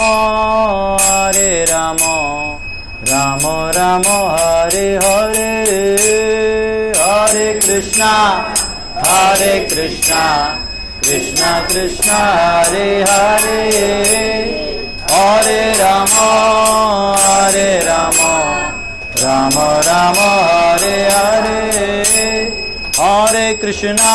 Hare Rama, Rama Rama Hare Hare, Hare Krishna, Krishna Krishna Hare Hare, Hare Rama, Rama Rama Hare Hare, Hare Krishna,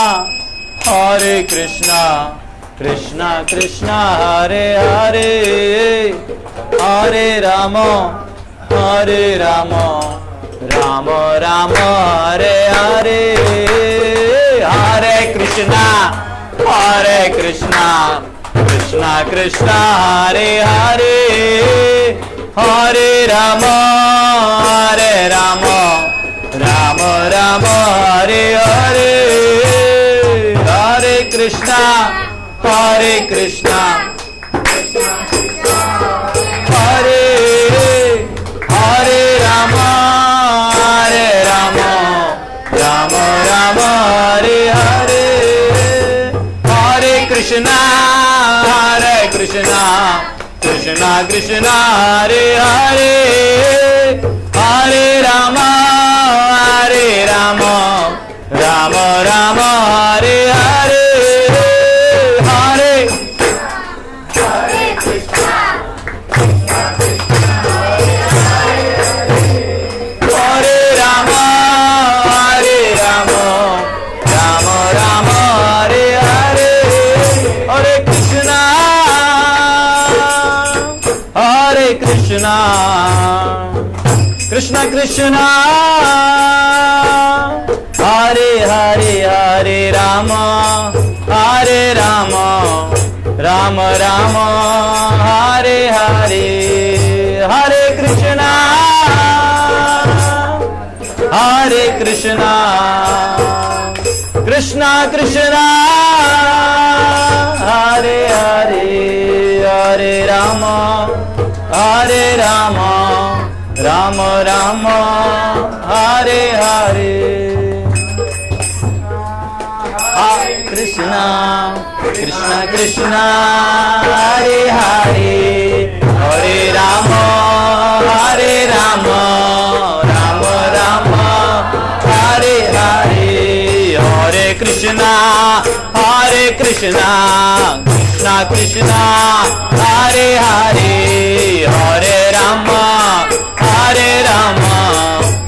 Krishna Krishna Hare Hare, Hare Rama, Rama Rama Hare Hare, Hare Krishna, Krishna Krishna Hare Hare, Hare Rama, Rama Rama Hare Hare, Hare Krishna, Hare Hare Rama, Rama Rama Hare Hare, Hare Krishna, Krishna Krishna Hare Hare, Hare Rama, Rama Rama Hare Hare, Hare Rama, Rama Rama Hare Hare, Hare Krishna, Krishna Krishna Hare Hare, Hare Rama, Rama Rama Hare Hare, Hare Krishna, Krishna Krishna Hare Hare, Hare Rama, Rama Rama Hare Hare, Hare Krishna, Krishna Hare Hare, Hare Rama, Rama Rama Hare Hare, Hare Krishna, Krishna Krishna Hare Hare, Hare Rama,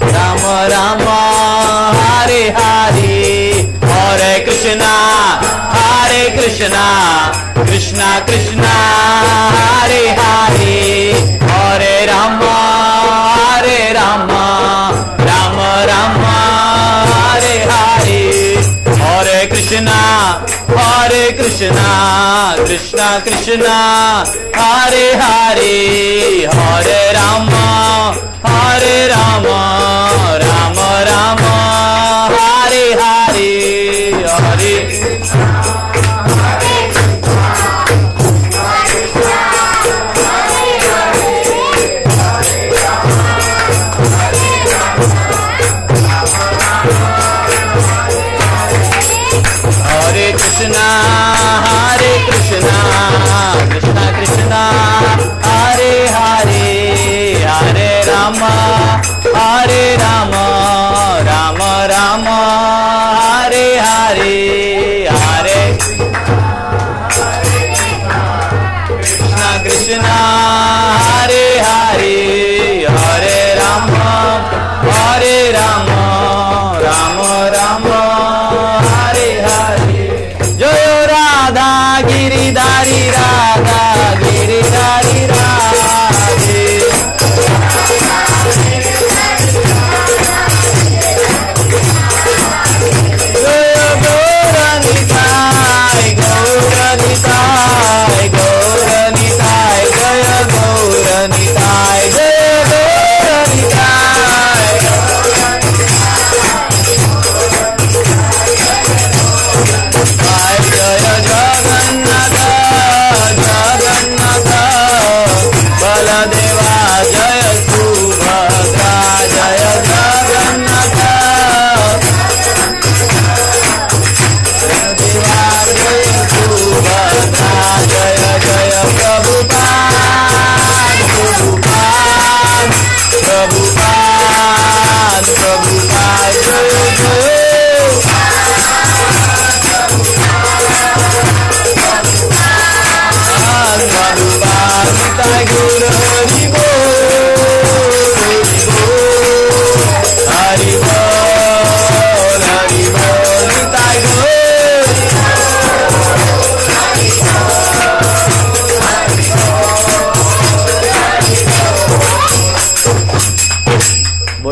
Rama Rama Hare Hare, Hare Krishna, Krishna Krishna Hare Hare, Hare Rama, Rama Rama Hare Hare, Hare Krishna, Krishna Krishna Hare Hare, Hare Rama, Rama Rama Hare Hare, Hare Krishna, Krishna Krishna Hare Hare, Hare Rama, Rama Rama Hare Hare, Hare Krishna, Hare Hare, Hare Rama, Rama Rama Hare Hare, Jaya Radha Giridhari Radha Giridhari Radhe,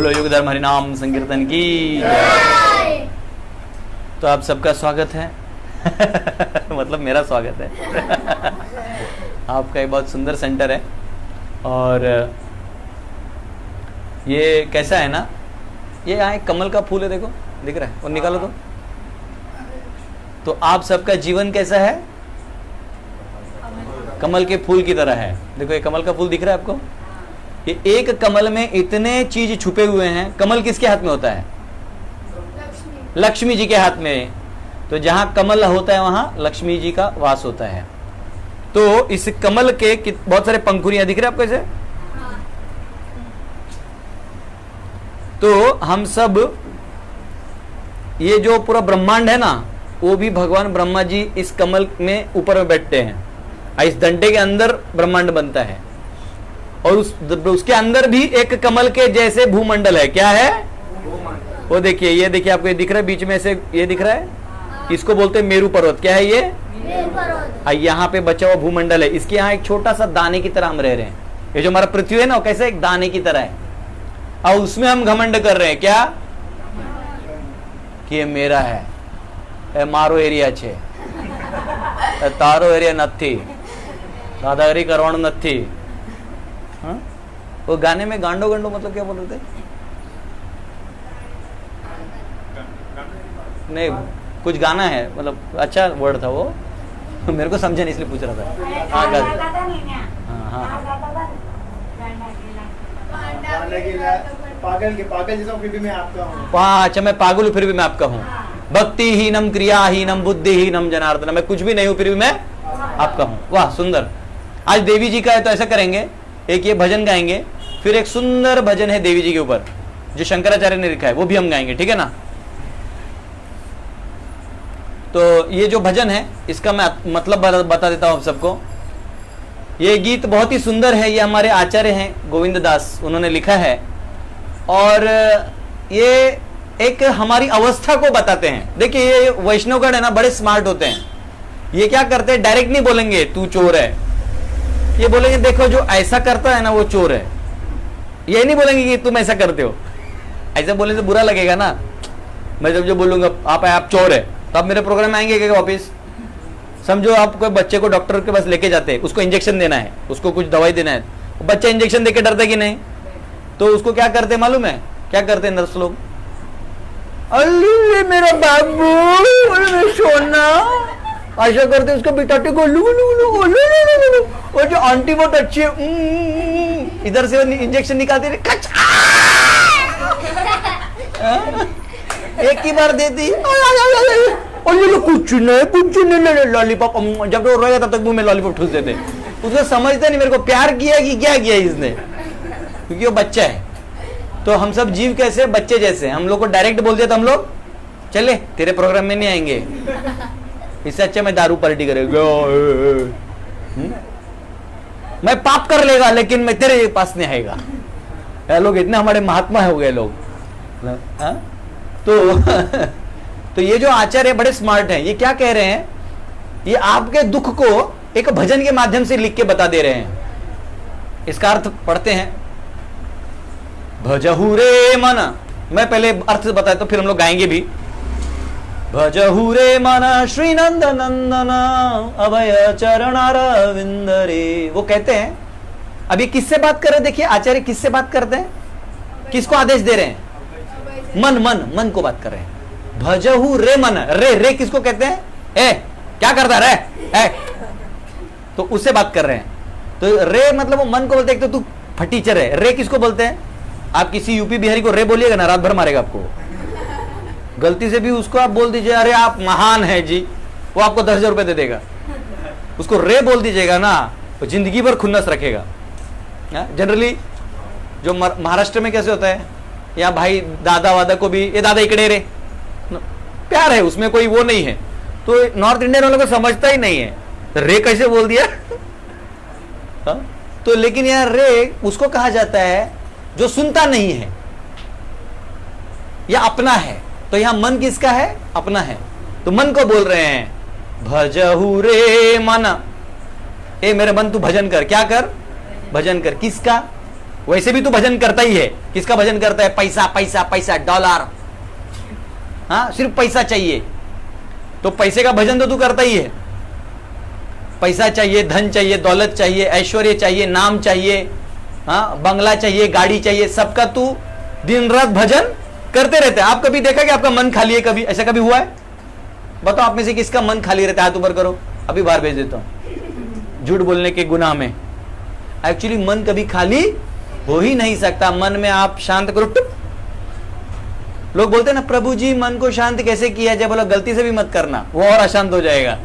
बोलो युग धर्म हरिनाम संकीर्तन की जय। तो आप सबका स्वागत है मतलब मेरा स्वागत है आपका एक बहुत सुंदर सेंटर है। और ये कैसा है ना, ये यहाँ एक कमल का फूल है, देखो दिख रहा है, और निकालो तो आप सबका जीवन कैसा है, कमल के फूल की तरह है। देखो ये कमल का फूल दिख रहा है आपको, ये एक कमल में इतने चीज छुपे हुए हैं। कमल किसके हाथ में होता है, लक्ष्मी जी के हाथ में। तो जहां कमल होता है वहां लक्ष्मी जी का वास होता है। तो इस कमल के बहुत सारे पंखुड़ियां दिख रहे हैं आपको ऐसे। तो हम सब, ये जो पूरा ब्रह्मांड है ना, वो भी भगवान ब्रह्मा जी इस कमल में ऊपर में बैठते हैं। इस डंडे के अंदर ब्रह्मांड बनता है, और उसके अंदर भी एक कमल के जैसे भूमंडल है। क्या है वो, देखिए ये देखिए आपको, ये दिख रहा है बीच में से, ये दिख रहा है, इसको बोलते हैं मेरू पर्वत। क्या है ये, यहाँ पे बचा हुआ भूमंडल है। इसके यहाँ एक छोटा सा दाने की तरह हम रह रहे हैं। ये जो हमारा पृथ्वी है ना, वो कैसे एक दाने की तरह है, और उसमें हम घमंड कर रहे हैं क्या कि ये मेरा है, मारो एरिया छे, तारो एरिया नथी, दादागिरी करवाणु नथी। वो गाने में गांडो गंडो मतलब क्या बोल रहे थे, नहीं कुछ गाना है, मतलब अच्छा वर्ड था वो मेरे को समझा नहीं इसलिए पूछ रहा था। पागल जैसा फिर भी मैं आपका हूँ। अच्छा मैं पागल हूँ फिर भी मैं आपका हूँ। भक्तिहीनम क्रियाहीनम बुद्धिहीनम जनार्दन, मैं कुछ भी नहीं हूँ फिर भी मैं आपका हूँ। वाह सुंदर। आज देवी जी का है तो ऐसा करेंगे, एक ये भजन गाएंगे, फिर एक सुंदर भजन है देवी जी के ऊपर जो शंकराचार्य ने लिखा है, वो भी हम गाएंगे, ठीक है ना। तो ये जो भजन है इसका मैं मतलब बता देता हूं आप सबको। ये गीत बहुत ही सुंदर है, ये हमारे आचार्य हैं गोविंद दास, उन्होंने लिखा है। और ये एक हमारी अवस्था को बताते हैं। देखिए ये वैष्णवगण है ना, बड़े स्मार्ट होते हैं। ये क्या करते हैं, डायरेक्ट नहीं बोलेंगे तू चोर है, ये बोलेंगे देखो जो ऐसा करता है ना वो चोर है। ये नहीं बोलेंगे कि तुम ऐसा करते हो, ऐसा बोलने से बुरा लगेगा ना। मैं जब जो बोलूंगा आप चोर है, तो आप मेरे प्रोग्राम में आएंगे क्या वापिस। समझो आप कोई बच्चे को डॉक्टर के पास लेके जाते हैं, उसको इंजेक्शन देना है, उसको कुछ दवाई देना है, बच्चा इंजेक्शन देके डरता कि नहीं, तो उसको क्या करते मालूम है, क्या करते हैं नर्स लोग, अल्ले मेरा बाबू सोना, ऐसा करते उसको बिठाते को लू लू लू लू, और जो आंटी बहुत अच्छी है इधर से इंजेक्शन निकालती रही, एक ही बार देती, कुछ नहीं लॉलीपॉप, जब वो रोएगा तब तक मुंह में लॉलीपॉप ठूस देते। उसको समझते नहीं मेरे को प्यार किया कि क्या किया इसने, क्योंकि वो बच्चा है। तो हम सब जीव कैसे, बच्चे जैसे, हम लोग को डायरेक्ट बोल दिया तो हम लोग चले तेरे प्रोग्राम में नहीं आएंगे, इससे अच्छा मैं दारू पार्टी करेगा, मैं पाप कर लेगा लेकिन मैं तेरे पास नहीं आएगा। लोग इतने हमारे महात्मा हो गए लोग। तो ये जो आचार्य बड़े स्मार्ट हैं, ये क्या कह रहे हैं, ये आपके दुख को एक भजन के माध्यम से लिख के बता दे रहे हैं। इसका अर्थ पढ़ते हैं, भजहु रे मन, मैं पहले अर्थ बताया तो फिर हम लोग गाएंगे भी। भजहु रे मन श्री नंद नंदन अभय चरणारविंद रे। वो कहते हैं, अभी किससे बात कर रहे हैं, देखिए आचार्य किससे बात करते हैं, किसको आदेश दे रहे हैं, मन को बात कर रहे हैं। भजहु रे मन, रे किसको कहते हैं, ए क्या करता रे, ए, तो उससे बात कर रहे हैं। तो रे मतलब वो मन को बोलते हैं, तो तू फटीचर है। रे किसको बोलते हैं, आप किसी यूपी बिहारी को रे बोलिएगा ना, रात भर मारेगा आपको। गलती से भी उसको आप बोल दीजिए अरे आप महान है जी, वो आपको 10,000 रुपए दे देगा। उसको रे बोल दीजिएगा ना, तो जिंदगी भर खुन्नस रखेगा। जनरली जो महाराष्ट्र में कैसे होता है, या भाई दादा वादा को भी ये दादा इकड़े रे, प्यार है उसमें, कोई वो नहीं है। तो नॉर्थ इंडियन वालों को समझता ही नहीं है, तो रे कैसे बोल दिया तो लेकिन यार रे उसको कहा जाता है जो सुनता नहीं है या अपना है। तो यहां मन किसका है, अपना है। तो मन को बोल रहे हैं, भजहु रे मन, ए मेरे मन तू भजन कर, क्या कर, भजन कर, किसका, वैसे भी तू भजन करता ही है। किसका भजन करता है? पैसा पैसा पैसा, डॉलर, हाँ, सिर्फ पैसा चाहिए। तो पैसे का भजन तो तू करता ही है। पैसा चाहिए, धन चाहिए, दौलत चाहिए, ऐश्वर्य चाहिए, नाम चाहिए, हाँ, बंगला चाहिए, गाड़ी चाहिए, सबका तू दिन रात भजन करते रहते हैं। आप कभी देखा कि आपका मन खाली है? कभी ऐसा कभी हुआ है? बताओ आप में से किसका मन खाली रहता है? हाथ ऊपर करो, अभी बाहर भेज देता हूं झूठ बोलने के गुनाह में। एक्चुअली मन कभी खाली हो ही नहीं सकता। मन में आप शांत करो, टुप। लोग बोलते हैं ना, प्रभु जी मन को शांत कैसे किया जाए? बोला गलती से भी मत करना, वो और अशांत हो जाएगा।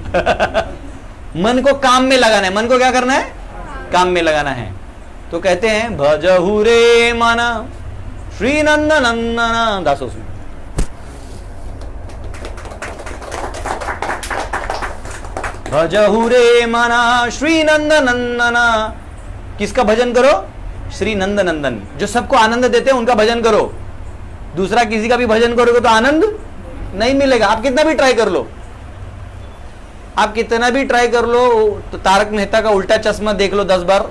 मन को काम में लगाना है। मन को क्या करना है? काम में लगाना है। तो कहते हैं भजहु रे मना श्री नंद नंदना दासो। भजहु रे मना श्री नंद नंदना। किसका भजन करो? श्री नंद नंदन, जो सबको आनंद देते हैं उनका भजन करो। दूसरा किसी का भी भजन करोगे तो आनंद नहीं मिलेगा। आप कितना भी ट्राई कर लो, आप कितना भी ट्राई कर लो, तो तारक मेहता का उल्टा चश्मा देख लो 10 बार,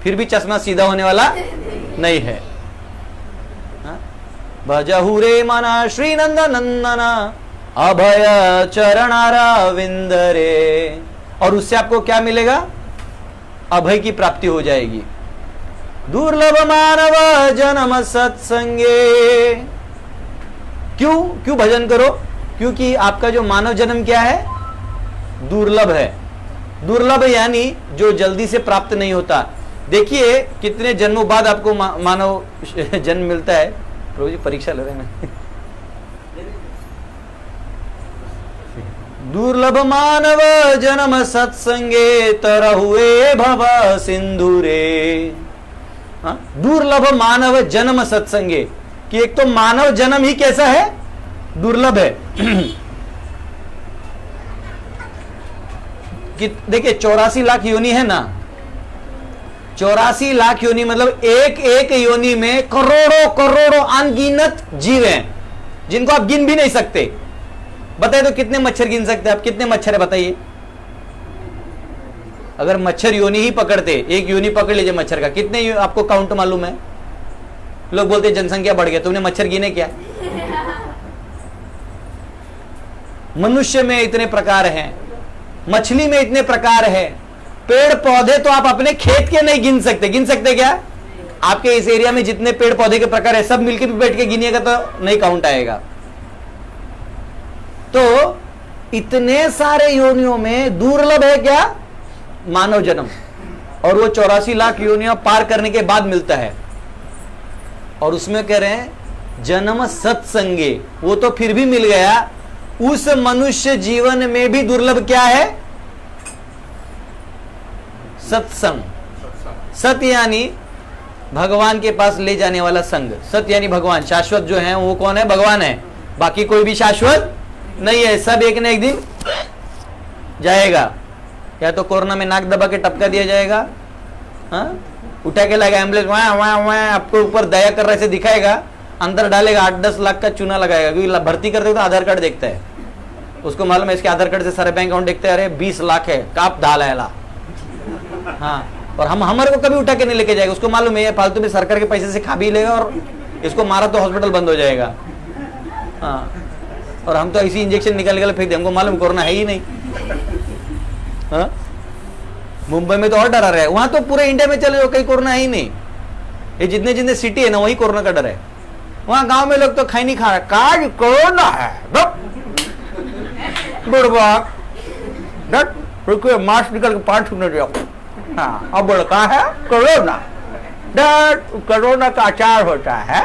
फिर भी चश्मा सीधा होने वाला नहीं है। भजहु रे मना श्री नंद नंदना अभय चरणारविंद रे। और उससे आपको क्या मिलेगा? अभय की प्राप्ति हो जाएगी। दुर्लभ मानव जन्म सत्संगे। क्यों भजन करो? क्योंकि आपका जो मानव जन्म क्या है? दुर्लभ है। दुर्लभ यानी जो जल्दी से प्राप्त नहीं होता। देखिए कितने जन्मों बाद आपको मानव जन्म मिलता है। प्रभु जी परीक्षा ले रहे हैं। दुर्लभ मानव जन्म सत्संगे तरहुए भव सिंधुरे। दुर्लभ मानव जन्म सत्संगे, कि एक तो मानव जन्म ही कैसा है? दुर्लभ है। कि देखिए 84 लाख योनि है ना, 84 लाख योनि मतलब एक एक योनि में करोड़ों करोड़ों अनगिनत जीव हैं जिनको आप गिन भी नहीं सकते। बताइए तो कितने मच्छर गिन सकते हैं आप? कितने मच्छर है बताइए? अगर मच्छर योनि ही पकड़ते, एक योनि पकड़ लीजिए मच्छर का, कितने आपको काउंट मालूम है? लोग बोलते हैं जनसंख्या बढ़ गया, तुमने मच्छर गिने क्या? मनुष्य में इतने प्रकार हैं, मछली में इतने प्रकार है, पेड़ पौधे तो आप अपने खेत के नहीं गिन सकते। गिन सकते क्या? आपके इस एरिया में जितने पेड़ पौधे के प्रकार है सब मिलकर भी बैठ के गिनिएगा तो नहीं काउंट आएगा। तो इतने सारे योनियों में दुर्लभ है क्या? मानव जन्म। और वो 84 लाख योनियां पार करने के बाद मिलता है। और उसमें कह रहे हैं जन्म सत्संगे, वो तो फिर भी मिल गया। उस मनुष्य जीवन में भी दुर्लभ क्या है? सत्संग। सत यानी भगवान के पास ले जाने वाला संग। सत यानी भगवान। शाश्वत जो है वो कौन है? भगवान है। बाकी कोई भी शाश्वत नहीं है। सब एक न एक दिन जाएगा। या तो कोरोना में नाक दबा के टपका दिया जाएगा, हाँ? उठा के लाएगा एम्बुलेंस, वहाँ वहाँ वहाँ आपको ऊपर दया कर रहे से दिखाएगा, अंदर डालेगा, 8-10 लाख का चूना लगाएगा। क्योंकि भर्ती करते हो तो आधार कार्ड देखता है, उसको मालूम है इसके आधार कार्ड से सारे बैंक अकाउंट देखते हैं। अरे 20 लाख है, काप डाला, हाँ। और हमारे को कभी उठा के नहीं लेके जाएगा, उसको मालूम है फालतू में सरकार के पैसे से खा भी लेगा और इसको मारा तो हॉस्पिटल बंद हो जाएगा, हाँ। और हम तो ऐसी इंजेक्शन निकाल फेंक दे, हमको मालूम कोरोना है ही नहीं, हाँ? मुंबई में तो और डरा रहा है, वहां तो पूरे इंडिया में चले जाओ कहीं कोरोना है ही नहीं। ये जितने जितने सिटी है ना वही कोरोना का डर है। वहां गांव में लोग तो खाई नहीं खा रहा, काज कोरोना है, रुको मास्क निकल के 5 मिनट जाओ, हाँ अब बोल कहा है कोरोना, कोरोना का अचार होता है।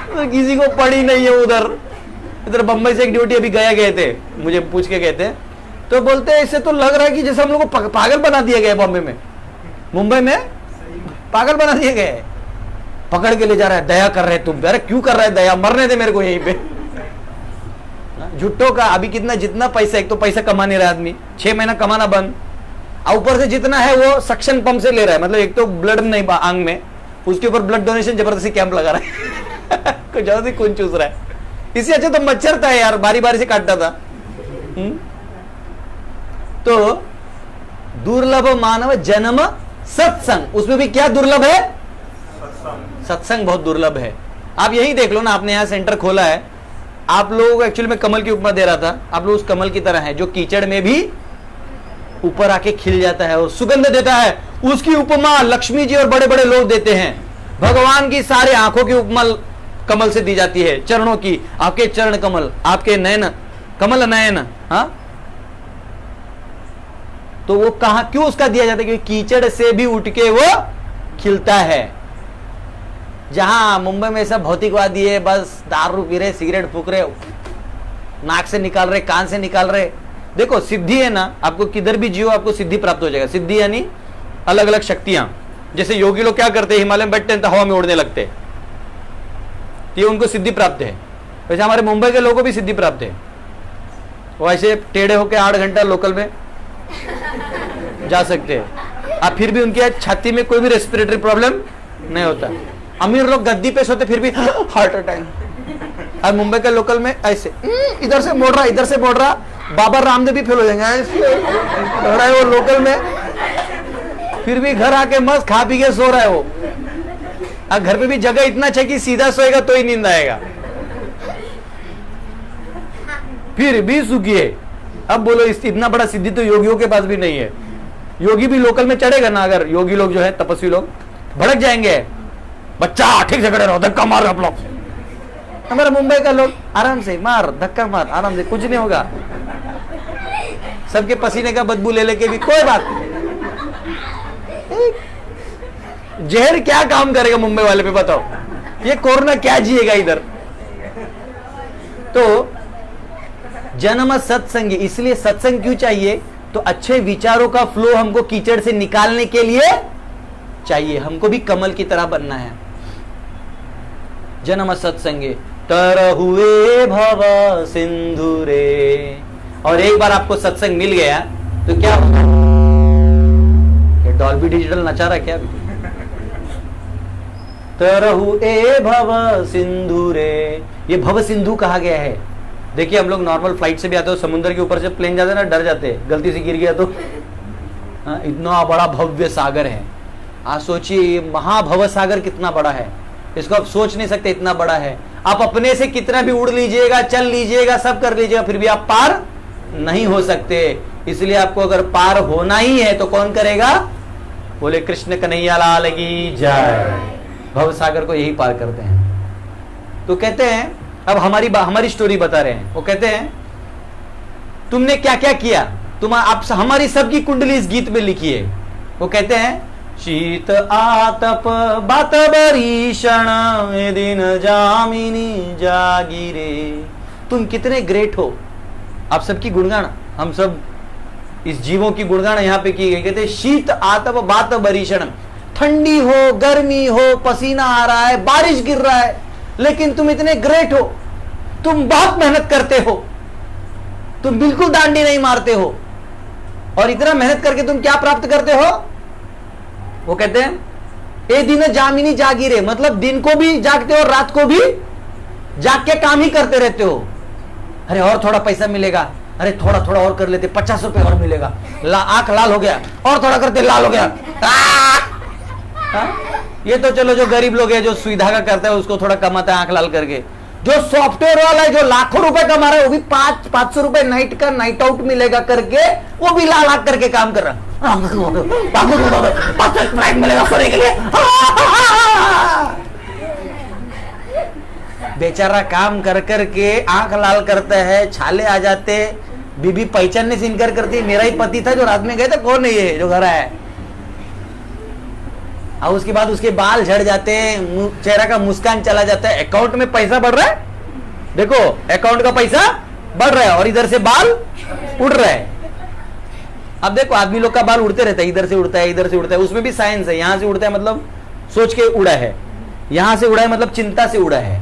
तो किसी को पड़ी नहीं है। इधर बंबई से एक ड्यूटी अभी गए थे, मुझे पूछ के कहते हैं, तो बोलते हैं इससे तो लग रहा है कि जैसे हम लोग को पागल बना दिया गया है। बॉम्बे में, मुंबई में पागल बना दिया गया है। पकड़ के ले जा रहा है, दया कर रहे तुम। अरे क्यों कर रहा है दया? मरने दे मेरे को यहीं पे। झुट्टो का अभी कितना जितना पैसा, एक तो पैसा कमा नहीं रहा आदमी, 6 महीना कमाना बंद, और ऊपर से जितना है वो सक्शन पंप से ले रहा है। मतलब एक तो ब्लड नहीं आंग में, उसके ऊपर ब्लड डोनेशन जबरदस्ती कैंप लगा रहा है। कुछ ज्यादा खून चूस रहा है। इससे अच्छा तो मच्छर था यार, बारी बारी से काटता था। तो दुर्लभ मानव जन्म सत्संग, उसमें भी क्या दुर्लभ है? सत्संग बहुत दुर्लभ है। आप यही देख लो ना, आपने यहां सेंटर खोला है, आप लोग एक्चुअली मैं कमल की उपमा दे रहा था, आप लोग उस कमल की तरह हैं जो कीचड़ में भी ऊपर आके खिल जाता है और सुगंध देता है। उसकी उपमा लक्ष्मी जी और बड़े बड़े लोग देते हैं। भगवान की सारे आंखों की उपमा कमल से दी जाती है, चरणों की, आपके चरण कमल, आपके नयन कमल नयन। हाँ, तो वो कहां क्यों उसका दिया जाता है? क्योंकि कीचड़ से भी उठ के वो खिलता है। जहां मुंबई में सब भौतिकवादी है, बस दारू पी रहे, सिगरेट फूक रहे, नाक से निकाल रहे, कान से निकाल रहे। देखो सिद्धि है ना, आपको किधर भी जियो आपको सिद्धि प्राप्त हो जाएगा। सिद्धि यानी अलग अलग शक्तियां। जैसे योगी लोग क्या करते हैं, हिमालय में बैठते हैं तो हवा में उड़ने लगते हैं, ये उनको सिद्धि प्राप्त है। वैसे हमारे मुंबई के लोगों को भी सिद्धि प्राप्त है। वो ऐसे टेढ़े होकर 8 घंटा लोकल में जा सकते हैं, आप फिर भी उनके छाती में कोई भी रेस्पिरेटरी प्रॉब्लम नहीं होता। अमीर लोग गद्दी पे सोते फिर भी हार्ट अटैक। और मुंबई के लोकल में ऐसे इधर से मोड़ रहा, इधर से मोड़ रहा, बाबा रामदेव भी फेल हो जाएंगे ऐसे वो लोकल में, फिर भी घर आके मस्त खा पी के सो रहा है वो। और घर पे भी जगह इतना चाहिए कि सीधा सोएगा तो ही नींद आएगा, फिर भी सुखी है। अब बोलो इतना बड़ा सिद्धि तो योगियों के पास भी नहीं है। योगी भी लोकल में चढ़ेगा ना, अगर योगी लोग जो है तपस्वी लोग भड़क जाएंगे, बच्चा ठीक से खड़े रहो, धक्का मार आप लोग। हमारे मुंबई का लोग आराम से मार, धक्का मार, आराम से, कुछ नहीं होगा। सबके पसीने का बदबू ले लेके भी कोई बात नहीं। जहर क्या काम करेगा मुंबई वाले पे, बताओ? ये कोरोना क्या जिएगा इधर? तो जन्म सत्संगी, इसलिए सत्संग क्यों चाहिए? तो अच्छे विचारों का फ्लो हमको कीचड़ से निकालने के लिए चाहिए। हमको भी कमल की तरह बनना है। जन्म सत्संगे तर हुए भव सिंधुरे। और एक बार आपको सत्संग मिल गया तो क्या होगा? ये डॉल्बी डिजिटल नचा रहा क्या अभी? तर हुए भव सिंधुरे, ये भव सिंधु कहा गया है। देखिए हम लोग नॉर्मल फ्लाइट से भी आते हो, समुद्र के ऊपर से प्लेन जाते हैं ना, डर जाते हैं गलती से गिर गया तो। इतना बड़ा भव्य सागर है। आप सोचिए ये महाभव सागर कितना बड़ा है, इसको आप सोच नहीं सकते, इतना बड़ा है। आप अपने से कितना भी उड़ लीजिएगा, चल लीजिएगा, सब कर लीजिएगा, फिर भी आप पार नहीं हो सकते। इसलिए आपको अगर पार होना ही है तो कौन करेगा? बोले कृष्ण कन्हैया लाल की जय। भव सागर को यही पार करते हैं। तो कहते हैं, अब हमारी स्टोरी बता रहे हैं। वो कहते हैं तुमने क्या क्या किया, आप हमारी सबकी कुंडली इस गीत में लिखी है। वो कहते हैं शीत आतप बात बरीषण दिन जामिनी जागीरे। तुम कितने ग्रेट हो, आप सबकी गुणगान, हम सब इस जीवों की गुणगान यहाँ पे की गई। कहते शीत आतप बात बरीषण, ठंडी हो, गर्मी हो, पसीना आ रहा है, बारिश गिर रहा है, लेकिन तुम इतने ग्रेट हो, तुम बहुत मेहनत करते हो, तुम बिल्कुल दांडी नहीं मारते हो, और इतना मेहनत करके तुम क्या प्राप्त करते हो? वो कहते हैं ए दिन जामिनी जागीरे, मतलब दिन को भी जागते हो, रात को भी जाग के काम ही करते रहते हो। अरे और थोड़ा पैसा मिलेगा, अरे थोड़ा थोड़ा और कर लेते, 50 रुपए और मिलेगा, आंख लाल हो गया, और थोड़ा करते लाल हो गया। ये तो चलो जो गरीब लोग है, जो सुविधा का करता है, उसको थोड़ा कमाता है आंख लाल करके। जो सॉफ्टवेयर वाला है, जो लाखों रुपए कमा रहा है, वो भी 500 रुपए नाइट का नाइट आउट मिलेगा करके, वो भी लाल आंख करके काम कर रहा। मिलेगा सोने के लिए। बेचारा काम कर करके आंख लाल करता है, छाले आ जाते, बीबी पहचानने से इनकार करती है, मेरा ही पति था जो रात में गए थे, कौन है ये जो घर आया? और उसके बाद उसके बाल झड़ जाते हैं, चेहरा का मुस्कान चला जाता है, अकाउंट में पैसा बढ़ रहा है, देखो अकाउंट का पैसा बढ़ रहा है और इधर से बाल उड़ रहा है। अब देखो आदमी लोग का बाल उड़ते रहता है, इधर से उड़ता है, इधर से उड़ता है, उसमें भी साइंस है। यहां से उड़ता है मतलब सोच के उड़ा है, यहां से उड़ा है मतलब चिंता से उड़ा है,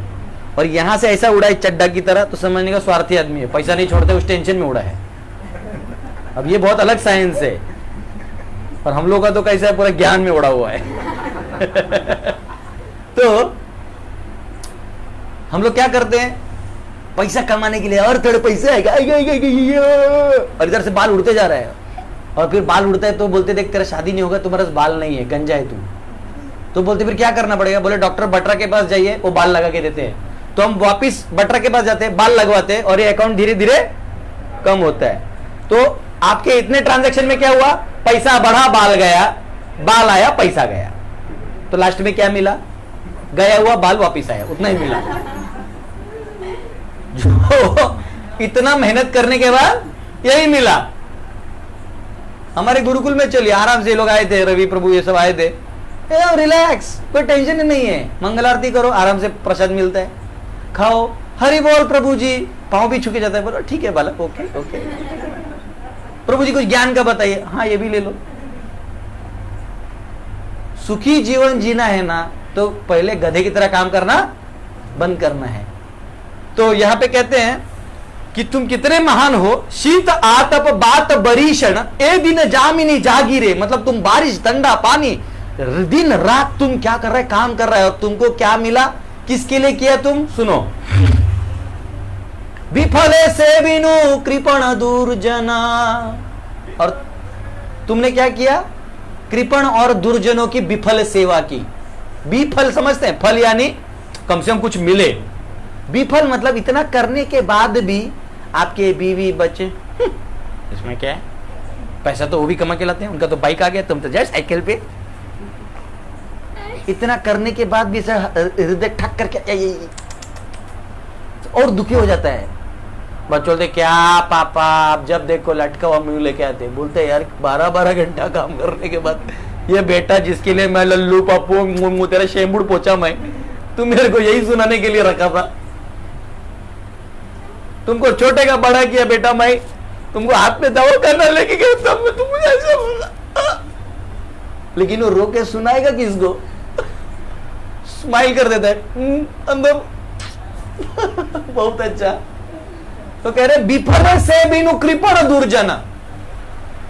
और यहां से ऐसा उड़ा है चड्डा की तरह, तो समझने का स्वार्थी आदमी है, पैसा नहीं छोड़ते, उस टेंशन में उड़ा है। अब ये बहुत अलग साइंस है, और हम लोग का तो कैसा है, पूरा ज्ञान में उड़ा हुआ है। तो हम लोग क्या करते हैं, पैसा कमाने के लिए और थोड़े पैसे आएगा, और इधर से बाल उड़ते जा रहे हैं। और फिर बाल उड़ता है तो बोलते देख तेरा शादी नहीं होगा, तुम्हारे पास बाल नहीं है, गंजा है तू। तो बोलते फिर क्या करना पड़ेगा? बोले डॉक्टर बटरा के पास जाइए, वो बाल लगा के देते हैं। तो हम वापिस बटरा के पास जाते हैं, बाल लगवाते हैं, और ये अकाउंट धीरे धीरे कम होता है। तो आपके इतने ट्रांजैक्शन में क्या हुआ? पैसा बढ़ा, बाल गया, बाल आया, पैसा गया। तो लास्ट में क्या मिला? गया हुआ बाल वापिस आया, उतना ही मिला। जो इतना मेहनत करने के बाद यही मिला। हमारे गुरुकुल में चलिए, आराम से लोग आए थे, रवि प्रभु ये सब आए थे, रिलैक्स, कोई टेंशन ही नहीं है। मंगल आरती करो, आराम से प्रसाद मिलता है, खाओ, हरि बोल प्रभु जी, पांव भी छू के जाता है, बोलो ठीक है बालक, ओके ओके। प्रभु जी कुछ ज्ञान का बताइए, हाँ ये भी ले लो। सुखी जीवन जीना है ना, तो पहले गधे की तरह काम करना बंद करना है। तो यहां पे कहते हैं कि तुम कितने महान हो, शीत आतप बात बरीषण ए दिन जामिनी जागीरे, मतलब तुम बारिश, ठंडा पानी, दिन रात तुम क्या कर रहे, काम कर रहे हो। और तुमको क्या मिला, किसके लिए किया? तुम सुनो, विफले से बिनु कृपण दुर्जना, और तुमने क्या किया? कृपण और दुर्जनों की विफल सेवा की। विफल समझते हैं? फल यानी कम से कम कुछ मिले। विफल मतलब इतना करने के बाद भी आपके बीवी बच्चे इसमें क्या है, पैसा तो वो भी कमा के लाते हैं, उनका तो बाइक आ गया, तुम तो जाए साइकिल पे। इतना करने के बाद भी हृदय ठक करके और दुखी हो जाता है। बच्चे बोलते क्या पापा, आप जब देखो लटका हुआ मुंह लेके आते, बोलते यार 12-12 घंटा काम करने के बाद ये बेटा जिसके लिए मैं लल्लू पप्पू तेरा शेम्बुड़ पोचा मैं, तुम मेरे को यही सुनाने के लिए रखा था। तुमको छोटे का बड़ा किया बेटा मैं, तुमको हाथ में दवा करना लेके गया तब मैं तुमको ऐसा बोला। लेकिन वो रो के सुनाएगा किसको? स्माइल कर देता है अंदर। बहुत अच्छा। तो कह रहे विफल से बिनु कृपण दुर्जन,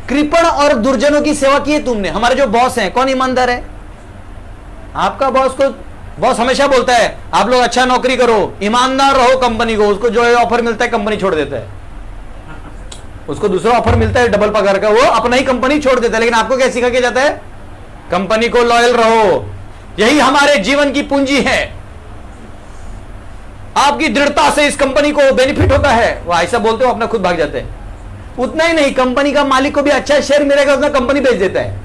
कृपण और दुर्जनों की सेवा की है तुमने। हमारे जो बॉस हैं, कौन ईमानदार है? आपका बॉस को, बॉस हमेशा बोलता है आप लोग अच्छा नौकरी करो, ईमानदार रहो कंपनी को। उसको जो ऑफर मिलता है कंपनी छोड़ देता है, उसको दूसरा ऑफर मिलता है डबल पगार का, वो अपना ही कंपनी छोड़ देता है। लेकिन आपको क्या सिखा के जाता है? कंपनी को लॉयल रहो, यही हमारे जीवन की पूंजी है। आपकी दृढ़ता से इस कंपनी को बेनिफिट होता है। वो ऐसा बोलते हो, अपना खुद भाग जाते हैं। उतना ही नहीं, कंपनी का मालिक को भी अच्छा शेयर मिलेगा, उसने कंपनी बेच देता है।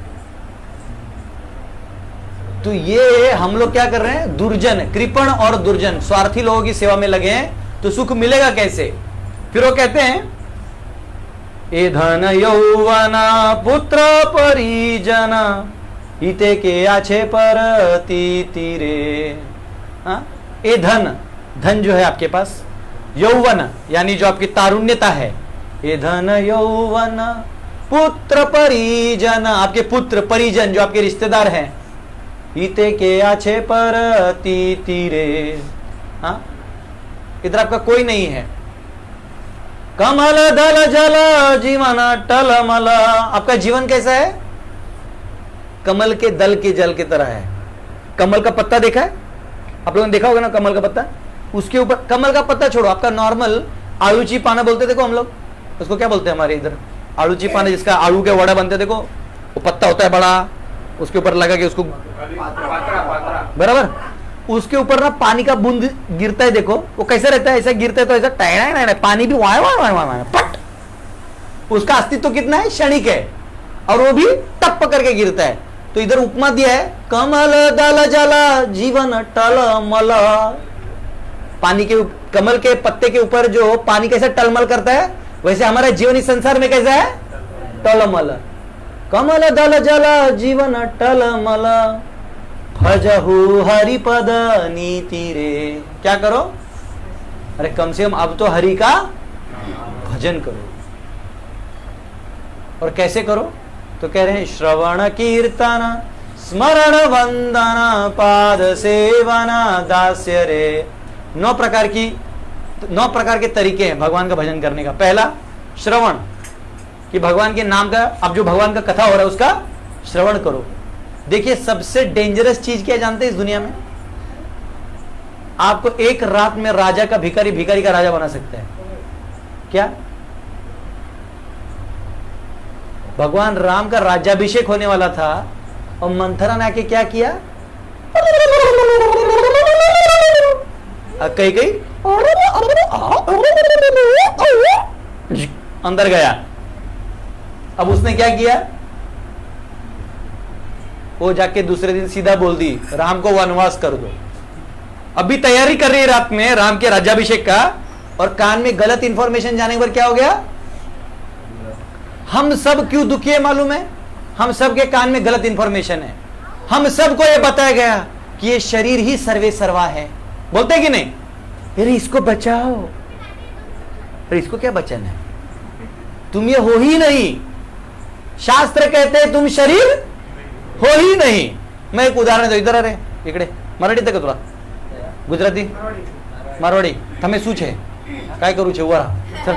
तो ये हम लोग क्या कर रहे हैं? दुर्जन, कृपण और दुर्जन, स्वार्थी लोगों की सेवा में लगे हैं। तो सुख मिलेगा कैसे? फिर वो कहते हैं ए धन यौवना पुत्र परिजना हिते के आछे पर तीरे। ए धन, धन जो है आपके पास, यौवन यानी जो आपकी तारुण्यता है, ये धन यौवन पुत्र परिजन, आपके पुत्र परिजन जो आपके रिश्तेदार हैं, हिते के आछे पर तीरे। हाँ, इधर आपका कोई नहीं है। कमल दल जल जीवन टलमल, आपका जीवन कैसा है? कमल के दल के जल की तरह है। कमल का पत्ता देखा है आप लोगों ने? देखा होगा ना कमल का पत्ता। उसके ऊपर, कमल का पत्ता छोड़ो, आपका नॉर्मल आड़ूची पाना बोलते, देखो हम लोग उसको क्या बोलते हैं हमारे इधर, आड़ूची पाना, जिसका आड़ू के वड़ा बनते, देखो वो पत्ता होता है बड़ा, उसके ऊपर लगा के उसको बराबर, उसके ऊपर ना पानी का बूंद गिरता है, देखो वो कैसा रहता है, ऐसा गिरता है तो ऐसा टहना, पानी भी वाय वाय वाय वाय पट, उसका अस्तित्व कितना है? क्षणिक है, और वो भी टप करके गिरता है। तो इधर उपमा दिया है कमल दल जला जीवन टलमल, पानी के, कमल के पत्ते के ऊपर जो पानी कैसे टलमल करता है, वैसे हमारा जीवन इस संसार में कैसा है? टलमल। कमल दल जला जीवन टलमल भजहु हरिपद नीति रे। क्या करो? अरे कम से कम अब तो हरि का भजन करो। और कैसे करो? तो कह रहे हैं श्रवण कीर्तन स्मरण वंदन पाद सेवन दास्य रे। 9 प्रकार के तरीके हैं भगवान का भजन करने का। पहला श्रवण, कि भगवान के नाम का, अब जो भगवान का कथा हो रहा है उसका श्रवण करो। देखिए सबसे डेंजरस चीज क्या जानते हैं इस दुनिया में? आपको एक रात में राजा का भिखारी, भिखारी का राजा बना सकता है। क्या? भगवान राम का राज्याभिषेक होने वाला था और मंथरा ने आके क्या किया, कहीं कहीं अंदर गया। अब उसने क्या किया, वो जाके दूसरे दिन सीधा बोल दी राम को वनवास कर दो। अभी तैयारी कर रही है रात में राम के राज्याभिषेक का, और कान में गलत इंफॉर्मेशन जाने पर क्या हो गया। हम सब क्यों दुखी है मालूम है, हम सब के कान में गलत इंफॉर्मेशन है। हम सबको यह बताया गया कि ये शरीर ही सर्वे सर्वा है, बोलते कि नहीं, अरे इसको बचाओ, अरे इसको क्या बचाना है, तुम ये हो ही नहीं। शास्त्र कहते हैं तुम शरीर हो ही नहीं। मैं एक उदाहरण दो, इधर अरे इकडे मराठी तक तुला गुजराती मारवाड़ी તમે શું છે काय करू छे उभा रहा चल।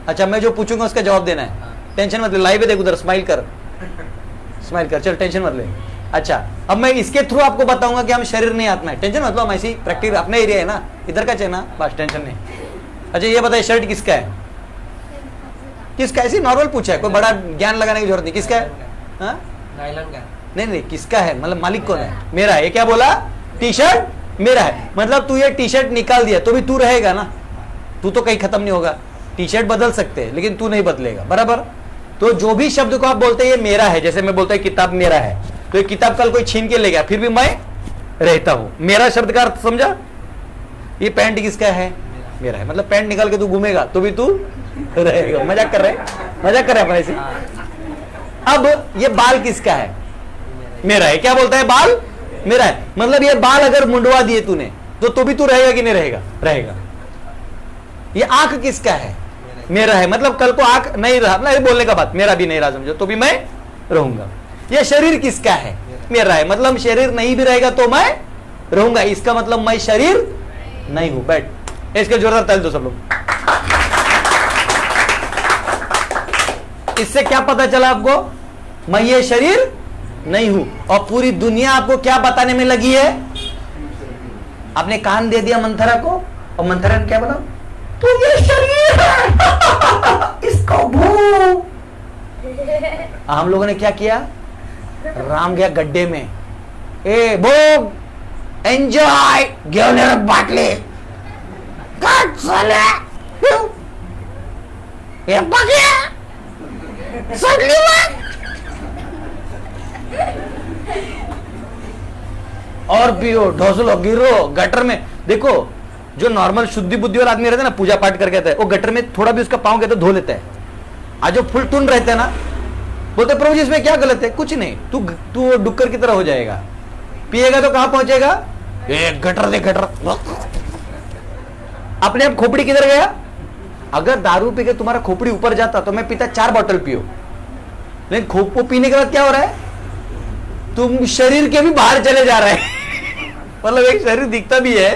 अच्छा मैं जो पूछूंगा उसका जवाब देना है, टेंशन मत ले, लाइव है देख उधर, स्माइल कर चल, टेंशन मत ले। अच्छा अब मैं इसके थ्रू आपको बताऊंगा कि हम शरीर नहीं आत्मा है, टेंशन मत लो, हम ऐसी प्रैक्टिस अपने एरिया है ना, इधर का चाहिए ना, बस टेंशन नहीं। अच्छा ये बताइए शर्ट किसका है, किसका, ऐसे नॉर्मल पूछा है, कोई बड़ा ज्ञान लगाने की जरूरत नहीं, किसका है, हाँ? नहीं नहीं किसका है, मतलब मालिक कौन है, मेरा है। ये क्या बोला, टी शर्ट मेरा है, मतलब तू ये टी शर्ट निकाल दिया तो भी तू रहेगा ना, तू तो कहीं खत्म नहीं होगा। टी शर्ट बदल सकते हैं लेकिन तू नहीं बदलेगा, बराबर। तो जो भी शब्द को आप बोलते हैं ये मेरा है, जैसे मैं बोलता हूँ किताब मेरा है, तो ये किताब कल कोई छीन के ले गया फिर भी मैं रहता हूं। मेरा शब्द का अर्थ समझा। ये पैंट किसका है, मेरा है, मतलब पैंट निकाल के तू घूमेगा तो भी तू रहेगा। मजाक कर रहे, मजाक कर रहे अपने से। अब ये बाल किसका है, मेरा है। क्या बोलता है, बाल मेरा है, मतलब ये बाल अगर मुंडवा दिए तूने तो भी तू रहेगा कि नहीं रहेगा, रहेगा। ये आंख किसका है, मेरा है, मतलब कल को आंख नहीं रहा, नहीं बोलने का बात, मेरा भी नहीं रहा समझो तो भी मैं रहूंगा। ये शरीर किसका है, मेरा है, मतलब शरीर नहीं भी रहेगा तो मैं रहूंगा, इसका मतलब मैं शरीर नहीं हूं। बैठ, इसके जोरदार ताली दो सब लोग। इससे क्या पता चला आपको, मैं ये शरीर नहीं हूं। और पूरी दुनिया आपको क्या बताने में लगी है, आपने कान दे दिया मंथरा को और मंथरा ने क्या बोला, तू ये शरीर है इसको भूख। हम लोगों ने क्या किया, राम गया गड्ढे में, ए भोग एंजॉय, घेऊन ये बाटले काट साले, ये बघिया सगली बात। और पियो, ढोसलो, गिरो गटर में। देखो जो नॉर्मल शुद्धि बुद्धि वाला आदमी रहता है ना, पूजा पाठ करके आता है, वो गटर में थोड़ा भी उसका पांव कहते धो लेता है। आज जो फुल टून रहता है ना, बोलते प्रभु जी इसमें क्या गलत है, कुछ नहीं, तू डुक्कर की तरह हो जाएगा, पिएगा तो कहां पहुंचेगा, एक गटर दे गटर। अपने आप खोपड़ी किधर गया। अगर दारू पी के तुम्हारा खोपड़ी ऊपर जाता तो मैं पीता 4 बोतल पियो, लेकिन खोपो पीने के बाद क्या हो रहा है, तुम शरीर के भी बाहर चले जा रहे हैं। मतलब एक शरीर दिखता भी है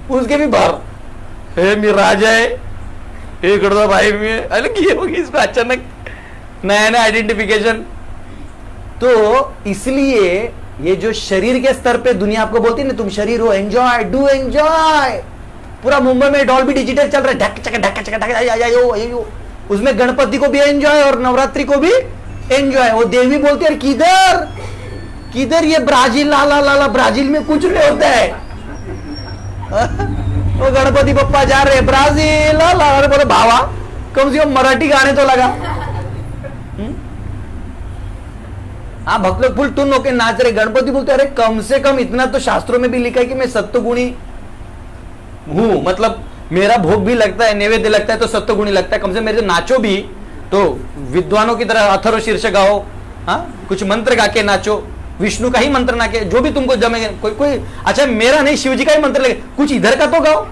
उसके भी बाहर है, मिराज है एक भाई में अलग ये होगी, इसमें अचानक नया नया आइडेंटिफिकेशन। तो इसलिए ये जो शरीर के स्तर पे दुनिया आपको बोलती है ना, तुम शरीर हो, एंजॉय, डू एंजॉय। पूरा मुंबई में डॉल्बी डिजिटल चल रहा है, ढक चक ढक चक ढक, उसमें गणपति को भी एंजॉय और नवरात्रि को भी एंजॉय। वो देवी बोलती है किधर किधर, ये ब्राजील, लाला लाला, ब्राजील में कुछ नहीं होता है। वो गणपति बप्पा जा रहे ब्राजील, लाला, बोले भावा कम से कम मराठी गाने तो लगा। हाँ भक्त लोग फुल टून होके नाच रहे, गणपति बोलते अरे कम से कम इतना तो शास्त्रों में भी लिखा है कि मैं सत्वगुणी हूं, मतलब मेरा भोग भी लगता है, नैवेद्य लगता है तो सत्वगुणी लगता है, कम से मेरे से नाचो भी तो विद्वानों की तरह अथर्व शीर्ष गाओ, हाँ कुछ मंत्र गा के नाचो, विष्णु का ही मंत्र ना के, जो भी तुमको जमेगा, कोई अच्छा मेरा नहीं शिव जी का ही मंत्र लगे, कुछ इधर का तो गाओ।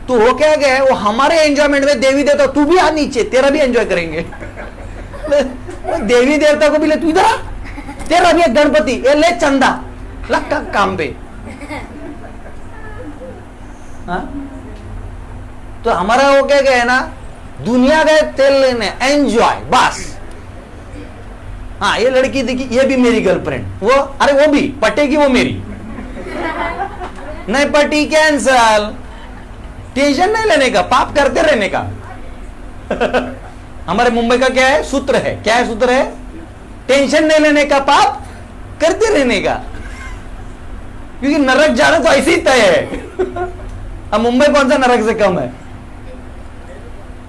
तो हो क्या गया, वो हमारे एंजॉयमेंट में देवी देवता, तू भी आ नीचे, तेरा भी एंजॉय करेंगे। देवी देवता को भी ले, तू इधर आ, तेरा भी गणपति, ये ले चंदा, लग काम पे। हाँ? तो हमारा वो क्या गया ना, दुनिया गए तेल लेने, एंजॉय बस। हाँ ये लड़की देखी, ये भी मेरी गर्लफ्रेंड, वो अरे वो भी पटेगी, वो मेरी नहीं पटी कैंसल, टेंशन नहीं लेने का, पाप करते रहने का। हमारे मुंबई का क्या है सूत्र है, क्या है सूत्र है? टेंशन नहीं लेने का, पाप करते रहने का, क्योंकि नरक जाना तो ऐसे ही तय है। अब मुंबई कौन सा नरक से कम है?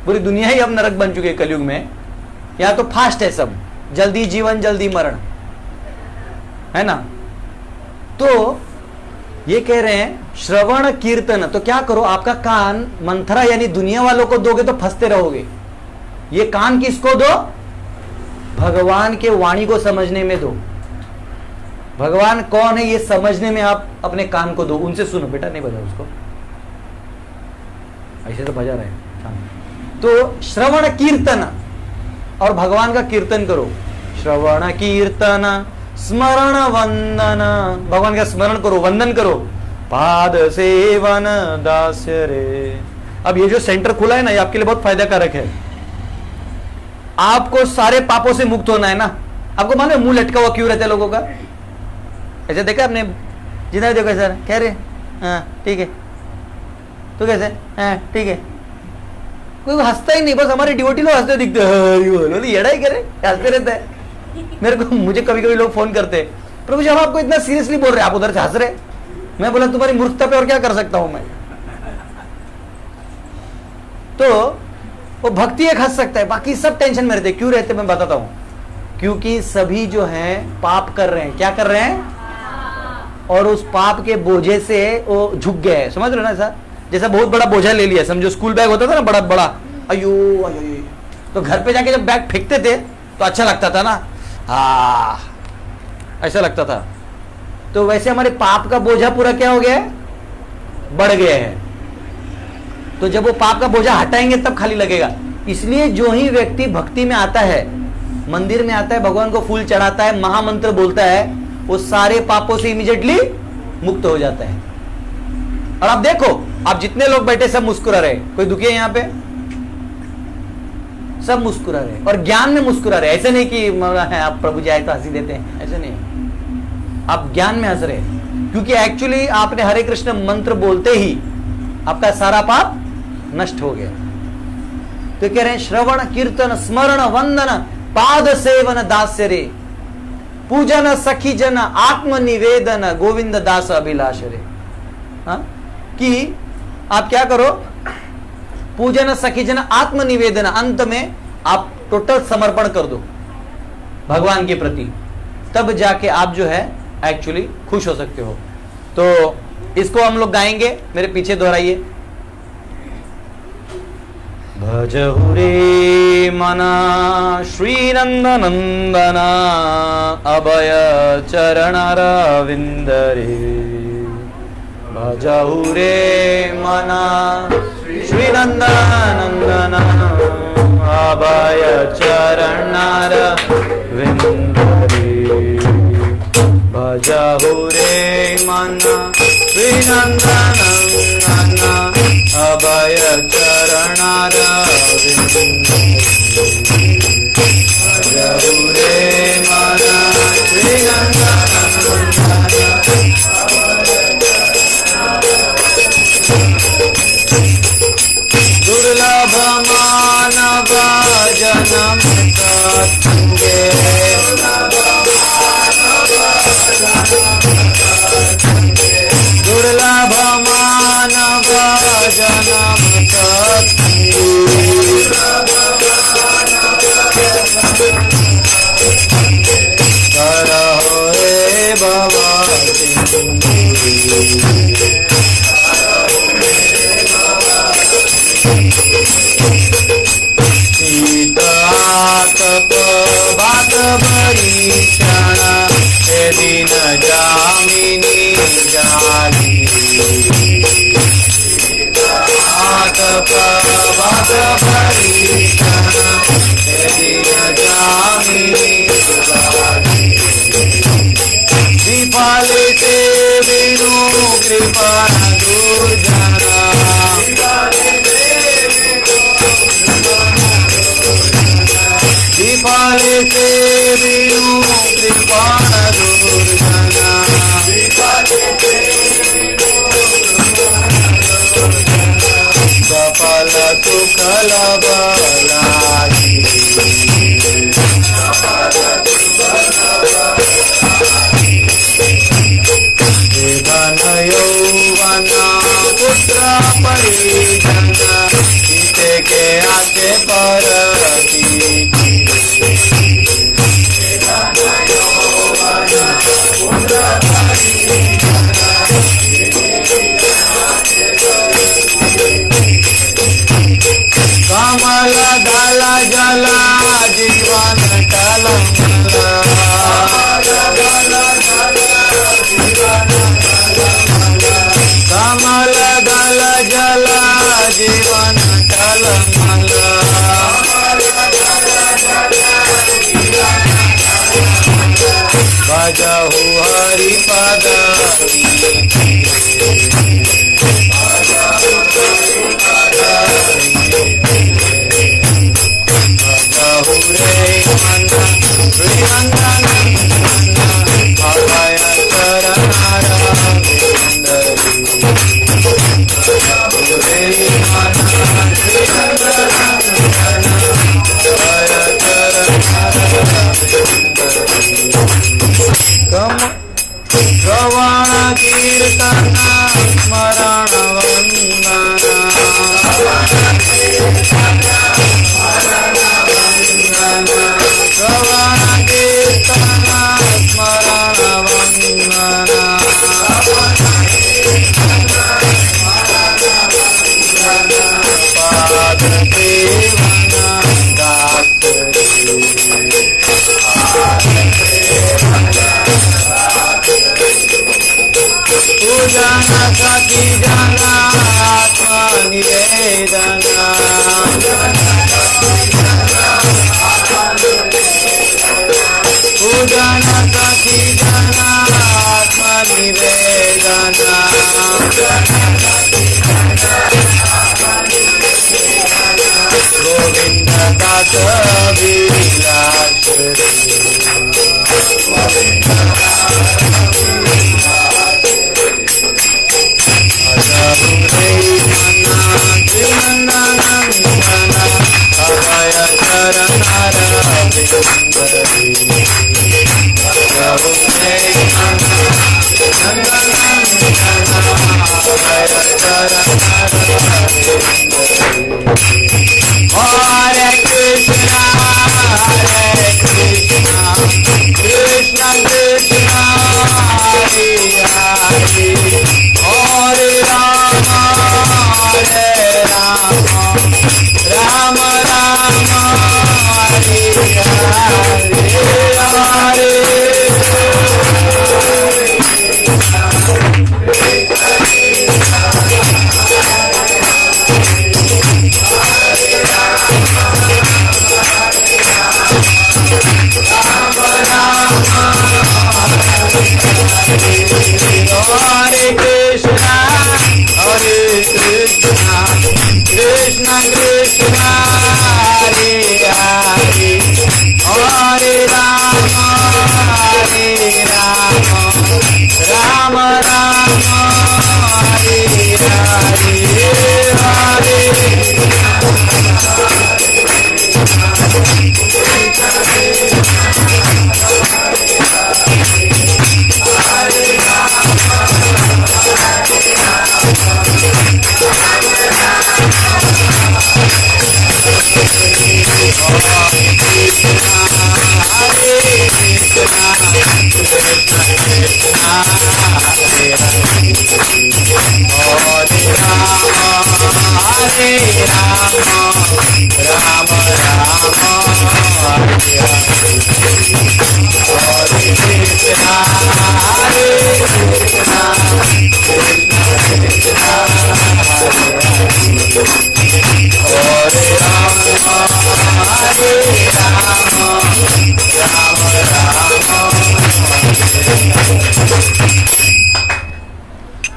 पूरी दुनिया ही अब नरक बन चुकी है कलयुग में। यहां तो फास्ट है सब, जल्दी जीवन जल्दी मरण, है ना। तो ये कह रहे हैं श्रवण कीर्तन, तो क्या करो, आपका कान मंथरा यानी दुनिया वालों को दोगे तो फंसते रहोगे। ये कान किसको दो? भगवान के वाणी को समझने में दो। भगवान कौन है ये समझने में आप अपने कान को दो। उनसे सुनो बेटा, नहीं बजा उसको, ऐसे तो बजा रहे हैं। तो श्रवण कीर्तन, और भगवान का कीर्तन करो। श्रवण कीर्तन स्मरण वंदन, भगवान का स्मरण करो, वंदन करो। पाद सेवन दास्य रे। अब ये जो सेंटर खुला है ना, ये आपके लिए बहुत फायदा कारक है। आपको सारे पापों से मुक्त होना है ना। आपको मालूम है मुंह लटका हुआ क्यों रहता है लोगों का? ऐसे देखा आपने? जितना देखो सर कह रहे हाँ ठीक है, तो कैसे हाँ ठीक है, कोई हंसता ही नहीं, बस हमारे डिवोटी लोग हंसते दिखते हैं। येड़ा ही करे, हंसते रहता है। मेरे को, मुझे कभी कभी लोग फोन करते हैं, प्रभु जी हम आपको इतना सीरियसली बोल रहे हैं, आप उधर से हंस रहे। मैं बोला तुम्हारी मूर्खता पे और क्या कर सकता हूं मैं। तो वो भक्ति एक हंस सकता है, बाकी सब टेंशन में रहते। क्यों रहते मैं बताता हूं। क्योंकि सभी जो हैं पाप कर रहे हैं। क्या कर रहे हैं? और उस पाप के बोझे से वो झुक गए हैं। समझ रहे हो ना सर? जैसा बहुत बड़ा बोझा ले लिया, समझो स्कूल बैग होता था ना बड़ा बड़ा, अयो अयो, तो घर पे जाके जब बैग फेंकते थे तो अच्छा लगता था ना, हाँ ऐसा लगता था। तो वैसे हमारे पाप का बोझा पूरा क्या हो गया है? बढ़ गया है। तो जब वो पाप का बोझा हटाएंगे तब खाली लगेगा। इसलिए जो ही व्यक्ति भक्ति में आता है, मंदिर में आता है, भगवान को फूल चढ़ाता है, महामंत्र बोलता है, वो सारे पापों से इमीडिएटली मुक्त हो जाता है। और आप देखो, आप जितने लोग बैठे सब मुस्कुरा रहे, कोई दुखी है यहाँ पे? सब मुस्कुरा रहे और ज्ञान में मुस्कुरा रहे। ऐसे नहीं कि आप प्रभु जी आए तो हंसी देते हैं, ऐसे नहीं। आप ज्ञान में हंस रहे, क्योंकि एक्चुअली आपने हरे कृष्ण मंत्र बोलते ही आपका सारा पाप नष्ट हो गया। तो कह रहे हैं श्रवण कीर्तन स्मरण वंदन पाद सेवन दास्य रे, पूजन सखी जन आत्म निवेदन गोविंद दास अभिलाष रे। हाँ? कि आप क्या करो? पूजन सखी जन आत्म निवेदन, अंत में आप टोटल समर्पण कर दो भगवान के प्रति, तब जाके आप जो है एक्चुअली खुश हो सकते हो। तो इसको हम लोग गाएंगे, मेरे पीछे दोहराइए। भजहु रे मना श्री नंद नंदना अभय चरणारविंद रे। भजहु रे मना श्री नंद नंदना अभय चरणारविंद रे। भजहु रे मना श्री नंद नंदना अभय चरणारविंद रे। भजहु रे मना श्री नंद नंदना। दुर्लभ मानव जन्म सत्संगे, दुर्लभ मानव जन्म सत्संगे, करहो रे भवति शीतआतप बात भरीषण, हे दिन जामिनी जागी। शीतआतप बात भरीषण, हे दिन जामिनी जागी। विफल से विनु भजहु हरि पद भजहु रे मन श्रीनंदन अभय चरण रविंदरी श्रवण कीर्तन स्मरण वंदना श्रवण कीर्तन स्मरण वंदना पाद देवना पूजन सखी जना आत्मा निवेदना पूजन सखी जना आत्मा निवेदना गोविंद तत विलास अभय चरण हरे कृष्णा कृष्ण कृष्ण हरे हरे हरे राम राम राम हरे हरे हरे कृष्णा कृष्ण कृष्ण हरे हरे हरे राम राम राम हरे हरे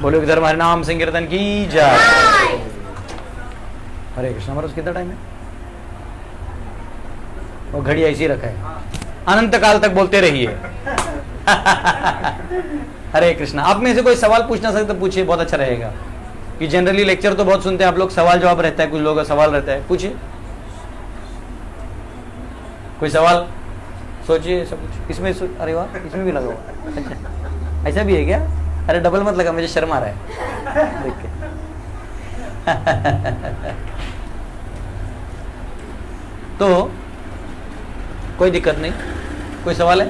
बोलो धर्म हरे नाम संकीर्तन की जय। हरे कृष्ण। हमारा कितना टाइम है? वो घड़ी ऐसी रखा है, अनंत काल तक बोलते रहिए। हरे कृष्ण। आप में से कोई सवाल पूछना सकते तो पूछिए, बहुत अच्छा रहेगा। कि जनरली लेक्चर तो बहुत सुनते हैं आप लोग, सवाल जवाब रहता है, कुछ लोगों का सवाल रहता है, पूछिए। कोई सवाल सोचिए, सब कुछ इसमें अरे वाह, इसमें भी लगा हुआ। अच्छा, ऐसा भी है क्या? अरे डबल मत लगा, मुझे शर्म आ रहा है देख के। तो कोई दिक्कत नहीं। कोई सवाल है?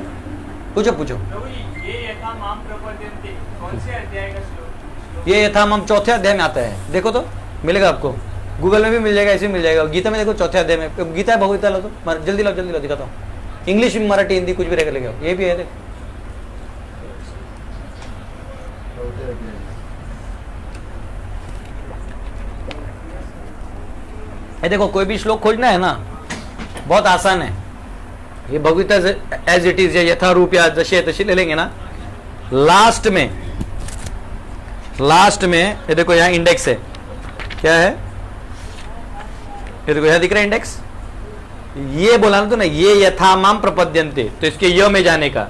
पूछो पूछो। ये यथा माम प्रपद्यन्ते कौन से अध्याय का श्लोक? ये यथा माम चौथे अध्याय में आता है। देखो तो मिलेगा आपको, गूगल में भी मिल जाएगा, ऐसे भी मिल जाएगा। गीता में देखो चौथे अध्याय में, गीता है भगवत लो तो जल्दी लाओ दिखाता हूँ। इंग्लिश मराठी हिंदी कुछ भी रहेगा, लेके आओ। ये भी है देखो। ये देखो, कोई भी श्लोक खोजना है ना, बहुत आसान है। ये भगवता एज इट इज या यथा रूप या जैसे तशी ले लेंगे ना। लास्ट में ये देखो यहां इंडेक्स है, क्या है ये देखो, यहां दिख रहा है इंडेक्स। ये बोला ना तो ना, ये यथामाम प्रपद्यन्ते, तो इसके य में जाने का,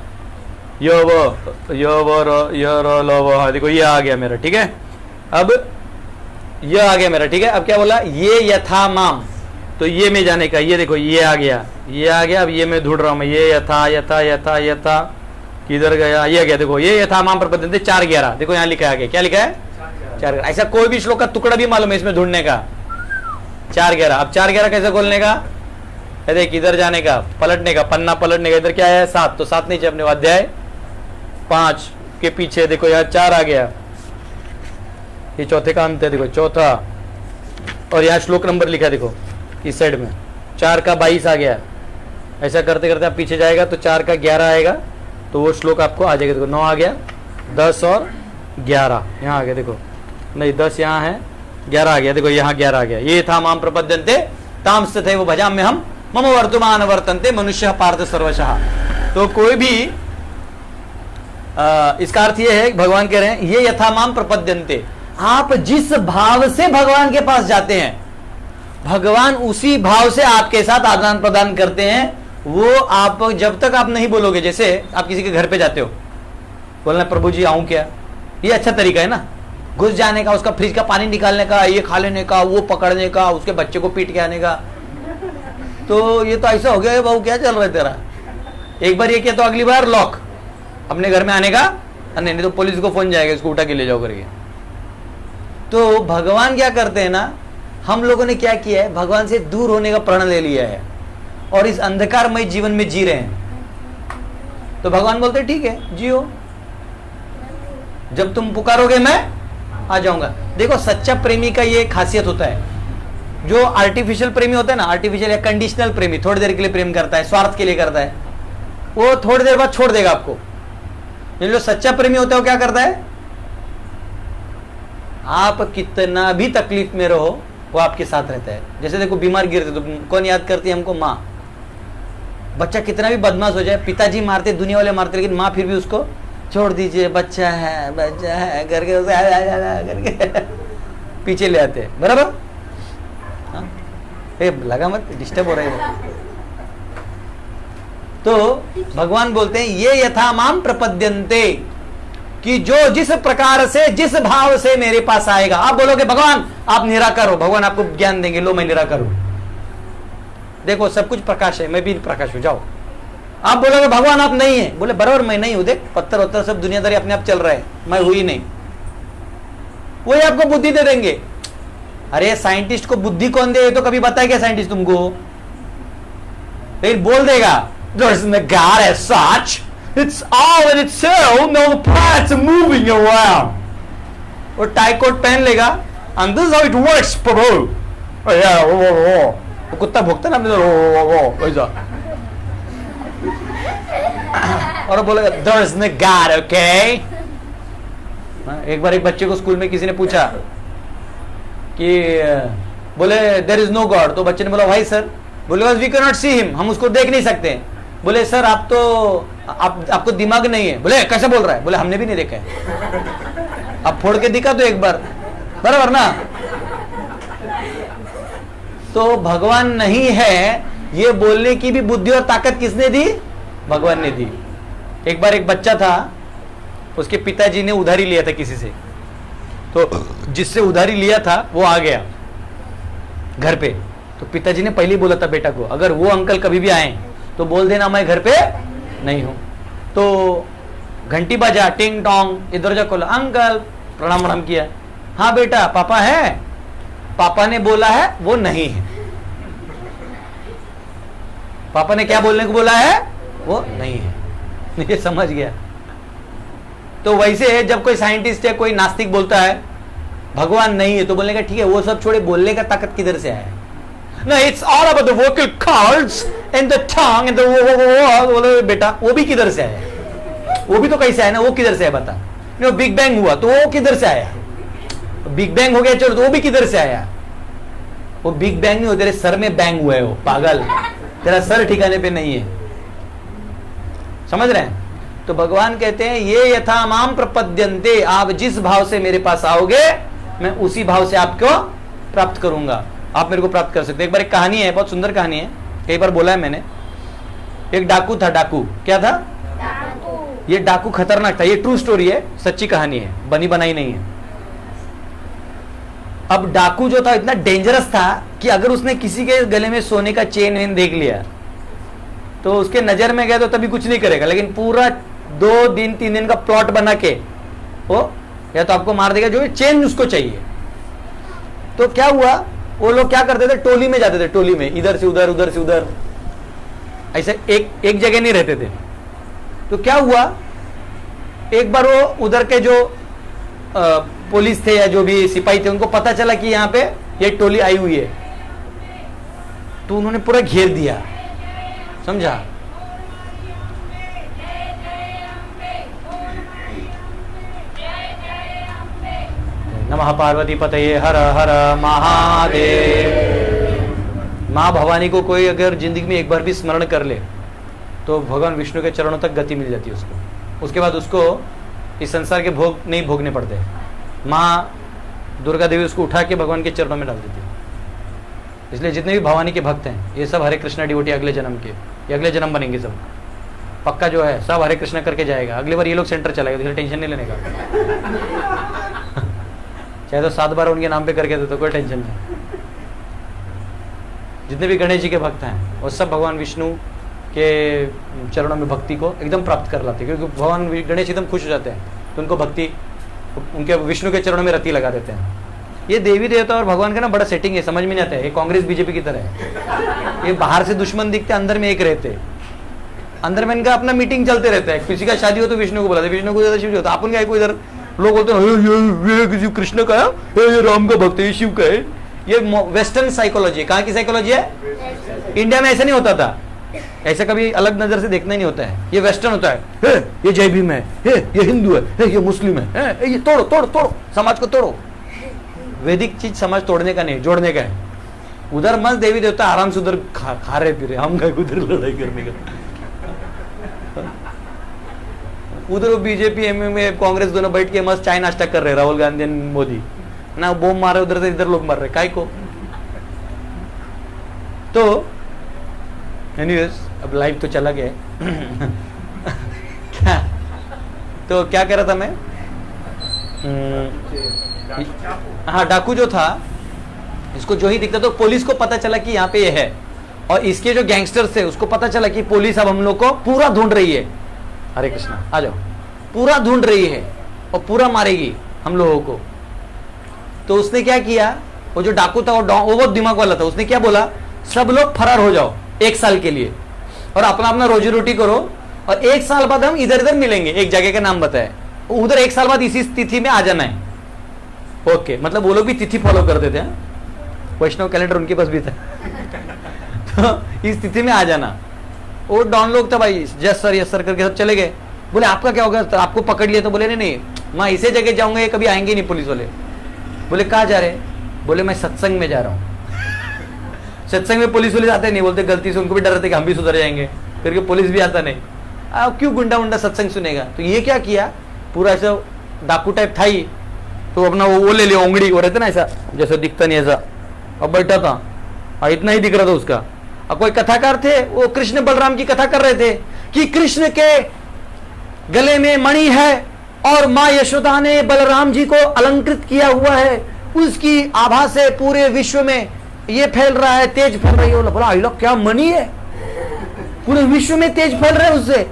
यो वो यो वो रो यो रो लो वो, देखो ये आ गया मेरा, ठीक है। अब ये आ गया मेरा, ठीक है। अब क्या बोला, ये यथामाम, तो ये में जाने का, ये देखो ये आ गया, ये आ गया। अब ये मैं ढूंढ रहा हूं मैं, ये यथा यथा यथा यथा किधर गया, ये आ गया, देखो ये यथामाम प्रपद्यन्ते 4:11, देखो यहाँ लिखा है, क्या लिखा है 4:11। ऐसा कोई भी श्लोक का टुकड़ा भी मालूम है इसमें ढूंढने का, 4:11। अब 4:11 कैसे खोलने का, देख इधर जाने का, पलटने का, पन्ना पलटने का, इधर क्या है 7, तो 7 नीचे अपने अध्याय 5 के पीछे देखो यहाँ 4 आ गया, ये चौथे का अंत है, देखो चौथा। और यहाँ श्लोक नंबर लिखा है देखो इस साइड में, 4 का 22 आ गया। ऐसा करते करते आप पीछे जाएगा तो 4 का 11 आएगा, तो वो श्लोक आपको आ जाएगा। देखो 9 आ गया, 10 और 11 यहाँ आ गया, देखो नहीं 10 यहाँ है, 11 आ गया, देखो यहाँ 11 आ गया। ये था माम प्रपद्यन्ते ताम स्थित वो भजाम में हम मम वर्तमान वर्तन्ते मनुष्य पार्थ सर्वशः। तो कोई भी इसका अर्थ ये है, भगवान कह रहे हैं ये यथामाम प्रपद्यन्ते, आप जिस भाव से भगवान के पास जाते हैं, भगवान उसी भाव से आपके साथ आदान प्रदान करते हैं। वो आप जब तक आप नहीं बोलोगे, जैसे आप किसी के घर पे जाते हो, बोलना प्रभु जी आऊं क्या, ये अच्छा तरीका है ना, घुस जाने का, उसका फ्रिज का पानी निकालने का, ये खा लेने का, वो पकड़ने का, उसके बच्चे को पीट के आने का। तो ये तो ऐसा हो गया है, बहू क्या चल रहा है तेरा, एक बार ये किया तो अगली बार लॉक अपने घर में आने का, नहीं तो पुलिस को फोन जाएगा, इसको उठा के ले जाओ करके। तो भगवान क्या करते हैं ना, हम लोगों ने क्या किया है, भगवान से दूर होने का प्रण ले लिया है और इस अंधकारमय जीवन में जी रहे हैं। तो भगवान बोलते हैं ठीक है जियो, जब तुम पुकारोगे मैं आ जाऊंगा। देखो सच्चा प्रेमी का ये खासियत होता है, जो आर्टिफिशियल प्रेमी होता है ना, आर्टिफिशियल या कंडीशनल प्रेमी, थोड़ी देर के लिए प्रेम करता है, स्वार्थ के लिए करता है, वो थोड़ी देर बाद छोड़ देगा आपको। जो सच्चा प्रेमी होता है वो क्या करता है, आप कितना भी तकलीफ में रहो वो आपके साथ रहता है। जैसे देखो बीमार गिरते तो कौन याद करती है हमको, माँ। बच्चा कितना भी बदमाश हो जाए, पिताजी मारते, दुनिया वाले मारते, लेकिन माँ फिर भी उसको छोड़ दीजिए, बच्चा है करके पीछे ले आते हैं, बराबर। लगा मत, डिस्टर्ब हो रहा है। तो भगवान बोलते हैं ये यथामाम प्रपद्यन्ते, कि जो जिस प्रकार से जिस भाव से मेरे पास आएगा। आप बोलोगे भगवान आप निराकार हो, भगवान आपको ज्ञान देंगे, लो मैं निराकार हूं, देखो सब कुछ प्रकाश है, मैं भी प्रकाश हो जाओ। आप बोलोगे भगवान आप नहीं है, बोले बराबर मैं नहीं हूं, देख पत्थर वत्थर सब दुनियादारी अपने आप चल रहा है, मैं हुई नहीं, वही आपको बुद्धि दे देंगे। अरे साइंटिस्ट को बुद्धि कौन दे, तो कभी बताया क्या साइंटिस्ट तुमको, लेकिन बोल देगा there isn't a God as such, it's all in itself, no the parts are moving around। और टाई कोट पहन लेगा, and this is how it works Prabhu, oh yeah वो कुत्ता भोगता ना अपने, वो वैसा। और बोलेगा there isn't a God, okay। एक बार एक बच्चे को स्कूल में किसी ने पूछा कि बोले देयर इज नो गॉड, तो बच्चे ने बोला भाई सर, बोले we can not see him, हम उसको देख नहीं सकते। बोले सर आप तो आपको दिमाग नहीं है। बोले कैसे बोल रहा है, बोले हमने भी नहीं देखा है, आप फोड़ के दिखा तो एक बार, बराबर ना। तो भगवान नहीं है ये बोलने की भी बुद्धि और ताकत किसने दी, भगवान ने दी। एक बार एक बच्चा था, उसके पिताजी ने उधारी लिया था किसी से, तो जिससे उधारी लिया था वो आ गया घर पे। तो पिताजी ने पहले ही बोला था बेटा को, अगर वो अंकल कभी भी आए तो बोल देना मैं घर पे नहीं हूं। तो घंटी बजा, टिंग टोंग, इधर जा खोला, अंकल प्रणाम प्रणाम किया, हाँ बेटा पापा है, पापा ने बोला है वो नहीं है, पापा ने क्या बोलने को बोला है वो नहीं है, ये समझ गया। तो वैसे जब कोई साइंटिस्ट या कोई नास्तिक बोलता है भगवान नहीं है, तो बोलने का ठीक है, वो सब छोड़े, बोलने का ताकत किधर से आया। No, it's all about the vocal cords and the tongue and the बोले बेटा वो भी किधर से आया, वो भी तो कैसे आया ना, वो किधर से आया बता। नो बिग बैंग हुआ तो वो किधर से आया, बिग बैंग हो गया चलो तो वो भी किधर से आया। वो बिग बैंग नहीं हो, तेरे सर में बैंग हुआ है वो पागल, तेरा सर ठिकाने पे नहीं है। समझ रहे हैं? तो भगवान कहते हैं ये यथा माम प्रपद्यन्ते, आप जिस भाव से मेरे पास आओगे मैं उसी भाव से आपको प्राप्त करूंगा, आप मेरे को प्राप्त कर सकते हैं। एक बार एक कहानी है, बहुत सुंदर कहानी है, कई बार बोला है मैंने। एक डाकू था, डाकू क्या था? ये डाकू खतरनाक था, ये ट्रू स्टोरी है, सच्ची कहानी है, बनी बनाई नहीं है। अब डाकू जो था इतना डेंजरस था कि अगर उसने किसी के गले में सोने का चेन वेन देख लिया तो उसके नजर में गया तो तभी कुछ नहीं करेगा, लेकिन पूरा 2 दिन 3 दिन का प्लॉट बना के वो या तो आपको मार देगा, जो चेन उसको चाहिए। तो क्या हुआ, वो लोग क्या करते थे, टोली में जाते थे, टोली में इधर से उधर उधर से उधर, ऐसे एक जगह नहीं रहते थे। तो क्या हुआ, एक बार वो उधर के जो पुलिस थे या जो भी सिपाही थे उनको पता चला कि यहाँ पे ये टोली आई हुई है, तो उन्होंने पूरा घेर दिया, समझा? नमः पार्वती पतये हर हर महादेव। माँ भवानी को कोई अगर जिंदगी में एक बार भी स्मरण कर ले तो भगवान विष्णु के चरणों तक गति मिल जाती है उसको, उसके बाद उसको इस संसार के भोग नहीं भोगने पड़ते। माँ दुर्गा देवी उसको उठा के भगवान के चरणों में डाल देती है। इसलिए जितने भी भवानी के भक्त हैं ये सब हरे कृष्णा डिवोटी अगले जन्म के, ये अगले जन्म बनेंगे सब, पक्का जो है सब हरे कृष्णा करके जाएगा। अगली बार ये लोग सेंटर चलाएगा, इसलिए टेंशन नहीं लेने का। चाहे तो 7 बार उनके नाम पे करके दे तो कोई टेंशन नहीं। जितने भी गणेश जी के भक्त हैं वो सब भगवान विष्णु के चरणों में भक्ति को एकदम प्राप्त कर लाते हैं, क्योंकि भगवान गणेश एकदम खुश हो जाते हैं तो उनको भक्ति उनके विष्णु के चरणों में रति लगा देते हैं। ये देवी देवता और भगवान का ना बड़ा सेटिंग है, समझ में नहीं आता है। ये कांग्रेस बीजेपी की तरह है, ये बाहर से दुश्मन दिखते अंदर में एक रहते, अंदर में इनका अपना मीटिंग चलते रहता है। किसी का शादी हो तो विष्णु को बुलाते, विष्णु को शिव जी होता, अपन का इधर लोग बोलते हैं ये किसी कृष्ण का है, ये राम का भक्त है, ये शिव का है। ये वेस्टर्न साइकोलॉजी, कहाँ की साइकोलॉजी है? इंडिया में ऐसा नहीं होता था, ऐसा कभी अलग नजर से देखना ही नहीं होता है। ये वेस्टर्न होता है, ये जय भीम है, ये हिंदू है, ये मुस्लिम है, ये तोड़ो तोड़ो तोड़ो, समाज को तोड़ो। वैदिक चीज समाज तोड़ने का नहीं, जोड़ने का है। उधर मस्त देवी देवता आराम से उधर खा रहे पी रहे, हम गए उधर लड़ाई करने का। उधर बीजेपी एमएमए कांग्रेस दोनों बैठ के मस्त चाय नाश्ता कर रहे, राहुल गांधी मोदी ना, बम मार रहे उधर से, इधर लोग मार रहे, काय को। तो एनीवेज अब लाइव तो चला गया क्या, तो क्या कह रहा था मैं? हाँ, डाकू जो था इसको जो ही दिखता तो पुलिस को पता चला कि यहाँ पे ये है, और इसके जो गैंगस्टर्स थे उसको पता चला कि पुलिस अब हम लोग को पूरा ढूंढ रही है। हरे कृष्णा, आ जाओ, पूरा ढूंढ रही है और पूरा मारेगी हम लोगों को। तो उसने क्या किया, वो जो डाकू था वो बहुत दिमाग वाला था, उसने क्या बोला, सब लोग फरार हो जाओ 1 साल के लिए और अपना अपना रोजी रोटी करो, और 1 साल बाद हम इधर इधर मिलेंगे। एक जगह का नाम बताया, उधर 1 साल बाद इसी तिथि में आ जाना है। ओके, मतलब वो लोग भी तिथि फॉलो करते थे, वैष्णव कैलेंडर उनके पास भी था। तो इस तिथि में आ जाना। वो डॉन लोग था भाई, यस सर करके सब चले गए। बोले आपका क्या होगा, तो आपको पकड़ लिया? तो बोले नहीं मैं इसे जगह जाऊंगा, ये कभी आएंगे नहीं पुलिस वाले। बोले कहाँ जा रहे? बोले मैं सत्संग में जा रहा हूँ। सत्संग में पुलिस वाले आते नहीं, बोलते गलती से, उनको भी डर रहते कि हम भी सुधर जाएंगे, फिर पुलिस भी आता नहीं। अब क्यों गुंडा उंडा सत्संग सुनेगा? तो ये क्या किया, पूरा ऐसा डाकू टाइप था ही, तो अपना वो ले लिया, उंगली वो रहते ना ऐसा, जैसा दिखता नहीं ऐसा, अब बैठा था, इतना ही दिख रहा था उसका। अब कोई कथाकार थे, वो कृष्ण बलराम की कथा कर रहे थे कि कृष्ण के गले में मणि है और माँ यशोदा ने बलराम जी को अलंकृत किया हुआ है, उसकी आभा से पूरे विश्व में ये फैल रहा है, तेज फैल रही है। बोला लोग क्या मणि है, पूरे विश्व में तेज फैल रहा है उससे।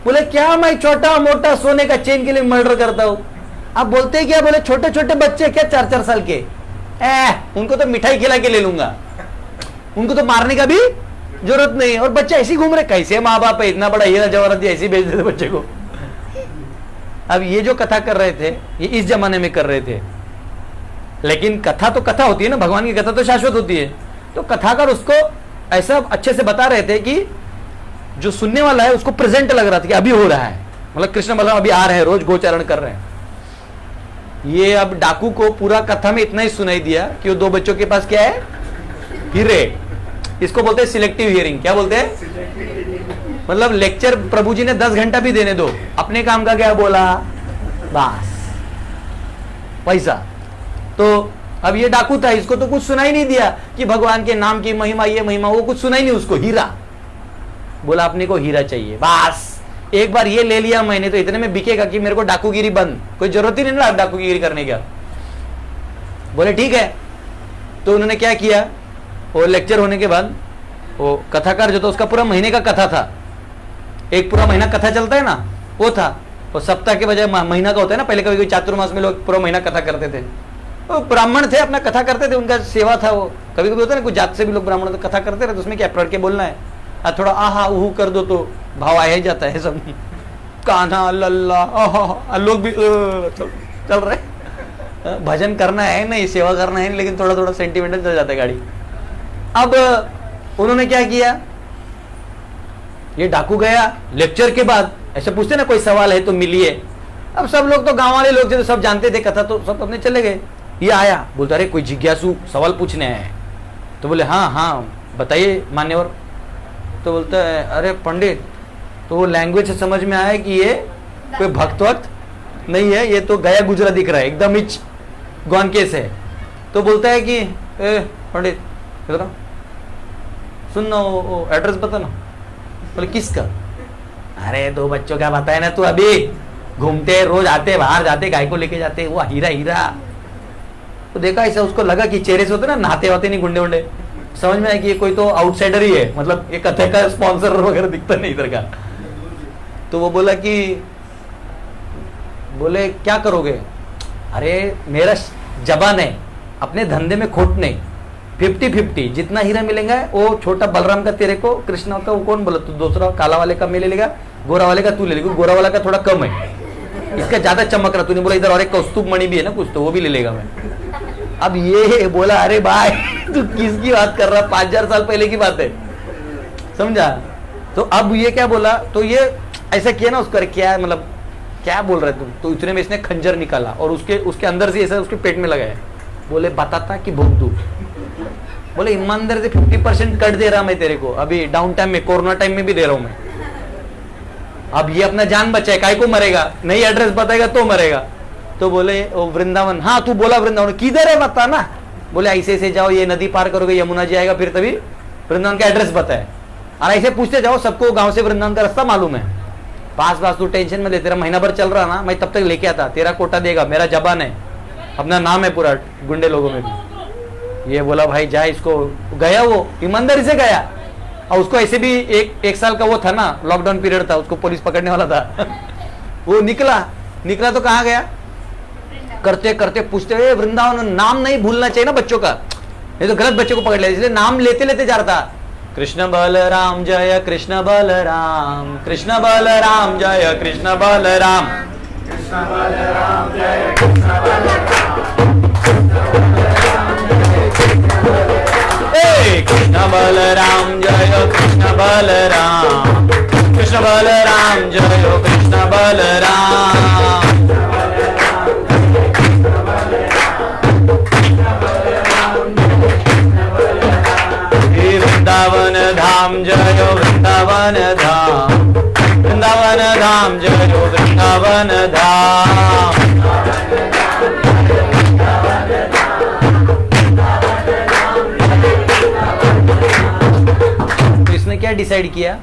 बोले क्या मैं छोटा मोटा सोने का चेन के लिए मर्डर करता हूं? आप बोलते क्या? बोले छोटे छोटे बच्चे क्या 4-4 साल के, उनको तो मिठाई खिला के ले लूंगा, उनको तो मारने का भी जरूरत नहीं। और बच्चे ऐसे घूम रहे, कैसे माँ बाप है, इतना बड़ा हीरा जवाहरात ऐसे भेज देते बच्चे को। अब ये जो कथा कर रहे थे ये इस जमाने में कर रहे थे, लेकिन कथा तो कथा होती है ना, भगवान की कथा तो शाश्वत होती है। तो कथाकार उसको ऐसा अच्छे से बता रहे थे कि जो सुनने वाला है उसको प्रेजेंट लग रहा था कि अभी हो रहा है, मतलब कृष्ण बलराम अभी आ रहे हैं, रोज गोचारण कर रहे हैं। ये अब डाकू को पूरा कथा में इतना ही सुनाई दिया कि वो 2 बच्चों के पास क्या है, हीरे। इसको बोलते हैं सिलेक्टिव हियरिंग। क्या बोलते हैं? मतलब लेक्चर प्रभु जी ने 10 घंटा भी देने दो, अपने काम का क्या बोला, बस पैसा। तो अब ये डाकू था, इसको तो कुछ सुनाई नहीं दिया कि भगवान के नाम की महिमा, ये महिमा, वो कुछ सुनाई नहीं उसको। हीरा बोला, अपने को हीरा चाहिए, बस एक बार ये ले लिया मैंने तो इतने में बिकेगा कि मेरे को डाकूगिरी बंद, कोई जरूरत ही नहीं ना डाकूगिरी करने का। बोले ठीक है। तो उन्होंने क्या किया, वो लेक्चर होने के बाद वो कथाकार जो था उसका पूरा महीने का कथा था, एक पूरा महीना कथा चलता है ना, वो था। वो सप्ताह के बजाय महीना का होता है ना, पहले कभी चातुर्मास में लोग पूरा महीना कथा करते थे। वो ब्राह्मण थे, अपना कथा करते थे, उनका सेवा था। वो कभी कभी होता है ना, कुछ जात से भी लोग ब्राह्मण तो कथा करते रहे, तो उसमें क्या पढ़ के बोलना है, थोड़ा आहा उहू कर दो तो भाव आ ही जाता है। सब कान्हा लल्ला आहा, लोग भी चल रहे, भजन करना है नहीं, सेवा करना है, लेकिन थोड़ा थोड़ा सेंटिमेंटल चल जाता है गाड़ी। अब उन्होंने क्या किया, ये डाकू गया लेक्चर के बाद, ऐसे पूछते ना कोई सवाल है तो मिलिए। अब सब लोग तो गांव वाले लोग जो सब जानते थे कथा, तो सब अपने चले गए। ये आया, बोलता अरे कोई जिज्ञासु सवाल पूछने आए। तो बोले हाँ हाँ बताइए मान्यवर। तो बोलता है अरे पंडित, तो वो लैंग्वेज से समझ में आया कि ये कोई भक्त वक्त नहीं है, ये तो गया गुजरा दिख रहा है, एकदम इच गौन केस है। तो बोलता है कि पंडित इधर सुन ना, वो एड्रेस बता ना। बोले किसका? अरे 2 बच्चों का बताया ना तू, अभी घूमते रोज आते बाहर जाते, गाय को लेके जाते, वो हीरा हीरा। तो देखा ऐसा, उसको लगा कि चेहरे से होते ना, नहाते होते नहीं गुंडे उंडे, समझ में आया कि ये कोई तो आउटसाइडर ही है, मतलब ये कथे का स्पॉन्सर वगैरह दिखता नहीं इधर का। तो वो बोला कि बोले क्या करोगे? अरे मेरा जबान है, अपने धंधे में खोट नहीं, 50-50 जितना हीरा मिलेगा वो छोटा बलराम का तेरे को, कृष्णा का वो कौन बोला, तू दूसरा काला वाले का मैं ले लेगा, गोरा वाले का तू ले लेगा, गोरा वाला का थोड़ा कम है, इसका ज्यादा चमक रहा। तूने बोला इधर और एक कौस्तुभ मणि भी है ना कुछ, तो वो भी ले लेगा मैं। अब ये बोला अरे भाई तू किसकी बात कर रहा, 5000 साल पहले की बात है, समझा? तो अब ये क्या बोला, तो ये ऐसा किया ना उसको, क्या मतलब क्या बोल रहे तुम? तो इतने में इसने खंजर निकाला और उसके अंदर से ऐसा उसके पेट में लगाया। बोले बताता कि भोग दू। बोले ईमानदार से 50% कट दे रहा मैं तेरे को, अभी डाउन टाइम में, कोरोना टाइम में भी दे रहा हूं मैं। अब ये अपना जान बचाए, काय को मरेगा, नहीं एड्रेस बताएगा तो मरेगा। तो बोले ओ वृंदावन, हाँ तू बोला वृंदावन किधर है बता ना। बोले ऐसे ऐसे जाओ, ये नदी पार करोगे, यमुना जी आएगा, फिर तभी वृंदावन का एड्रेस बताए। और ऐसे पूछते जाओ, सबको गांव से वृंदावन का रास्ता मालूम है। पास तू टेंशन में ले, तेरा महीना भर चल रहा ना, मैं तब तक लेके आता, तेरा कोटा देगा, मेरा जबान है, अपना नाम है पूरा गुंडे लोगों में भी। ये बोला भाई जा, इसको गया, वो ईमानदारी से गया। और उसको ऐसे भी एक साल का वो था ना, लॉकडाउन पीरियड था, उसको पुलिस पकड़ने वाला था। वो निकला तो कहाँ गया, करते करते पूछते हुए वृंदावन, नाम नहीं भूलना चाहिए ना बच्चों का, नहीं तो गलत बच्चों को पकड़ लिया, इसलिए नाम लेते लेते जा रहा था। कृष्ण बलराम जय कृष्ण बलराम, कृष्ण बलराम जय कृष्ण बलराम, कृष्ण बलराम जय कृष्ण बलराम, कृष्ण बलराम जय कृष्ण बलराम, कृष्ण बलराम जय कृष्ण बलराम। वृंदावन धाम जय वृंदावन धाम, वृंदावन धाम जय वृंदावन धाम। तो इसने क्या डिसाइड किया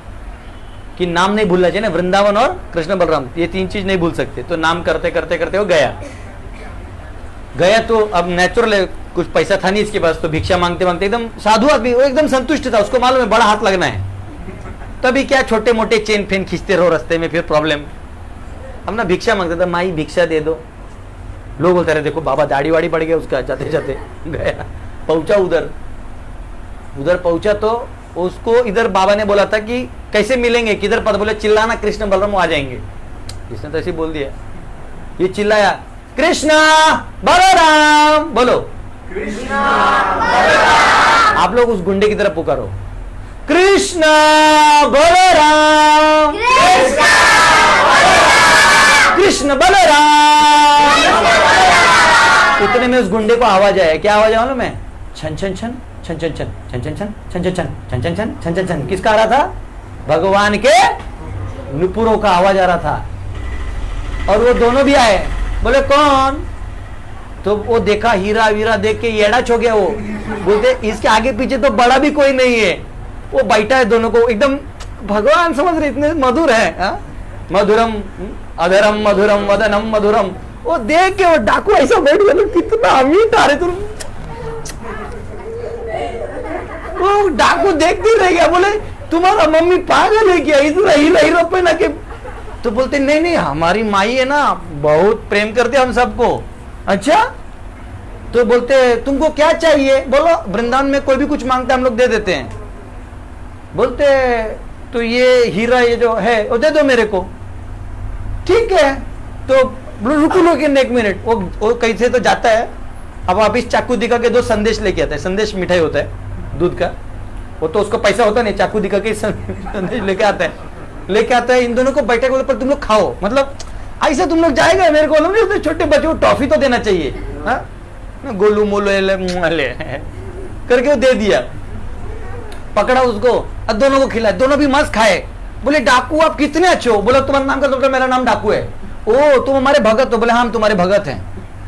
कि नाम नहीं भूलना चाहिए ना, वृंदावन और कृष्ण बलराम, ये 3 चीज नहीं भूल सकते। तो नाम करते करते करते वो गया तो अब नेचुरल है, कुछ पैसा था नहीं इसके पास, तो भिक्षा मांगते मांगते एकदम साधु आदमी, वो एकदम संतुष्ट था, उसको मालूम है बड़ा हाथ लगना है। तभी क्या छोटे मोटे चेन फेन खींचते रहो रास्ते में, फिर प्रॉब्लम। अब ना भिक्षा मांगता था, माई भिक्षा दे दो। लोग बोलते रहे देखो बाबा दाढ़ी वाड़ी बढ़ गया उसका, जाते जाते गया, पहुंचा उधर पहुंचा तो उसको इधर बाबा ने बोला था कि कैसे मिलेंगे, किधर पता, बोले चिल्लाना कृष्ण बलराम आ जाएंगे। इसने तो ऐसे बोल दिया, ये चिल्लाया कृष्णा बलराम, बोलो कृष्ण बलराम। आप लोग उस गुंडे की तरफ पुकारो, कृष्ण बलराम, कृष्ण बलराम। इतने में उस गुंडे को आवाज आया, क्या आवाज आया मालूम है? छन छन छन छन छन छन छन छन छन छन छन छन छन छन छन छन छन। किसका आ रहा था? भगवान के नुपुरों का आवाज आ रहा था। और वो दोनों भी आए, बोले कौन? तो वो देखा, हीरा वीरा देख के एड़ा हो गया। वो बोलते इसके आगे पीछे तो बड़ा भी कोई नहीं है। वो बैठा है, दोनों को एकदम भगवान समझ रहे, इतने मधुर है। हा? मधुरम अधरम मधुरम वदनम मधुरम। वो देख के वो डाकू ऐसा बैठ गया, कितना अमीर आ रहे तुम। वो डाकू देखते रह गया, बोले तुम्हारा मम्मी पागल है क्या, इतना हीरा पे ना के। तो बोलते नहीं नहीं, हमारी माई है ना, बहुत प्रेम करते हम सबको। अच्छा, तो बोलते तुमको क्या चाहिए? बोलो, वृंदावन में कोई भी कुछ मांगता हम लोग दे देते हैं। बोलते तो ये हीरा ये जो है वो दे दो मेरे को। ठीक है, तो रुको एक मिनट। वो कैसे तो जाता है, अब वापिस चाकू दिखा के 2 संदेश लेके आता है। संदेश मिठाई होता है दूध का, वो तो उसको पैसा होता नहीं, चाकू दिखा के संदेश लेके आता है। इन दोनों को बैठे के पर तुम लोग खाओ, मतलब ऐसा तुम लोग जाएगा मेरे को नहीं, छोटे बच्चों को टॉफी तो देना चाहिए। हाँ, गोलू मोलो ले करके वो दे दिया, पकड़ा उसको और दोनों को खिलाया। दोनों भी मस्त खाए। बोले डाकू आप कितने अच्छे हो? बोला तुम्हारा नाम क्या? तो मेरा नाम डाकू है। ओ तुम हमारे भगत हो? बोले हम तुम्हारे भगत हैं।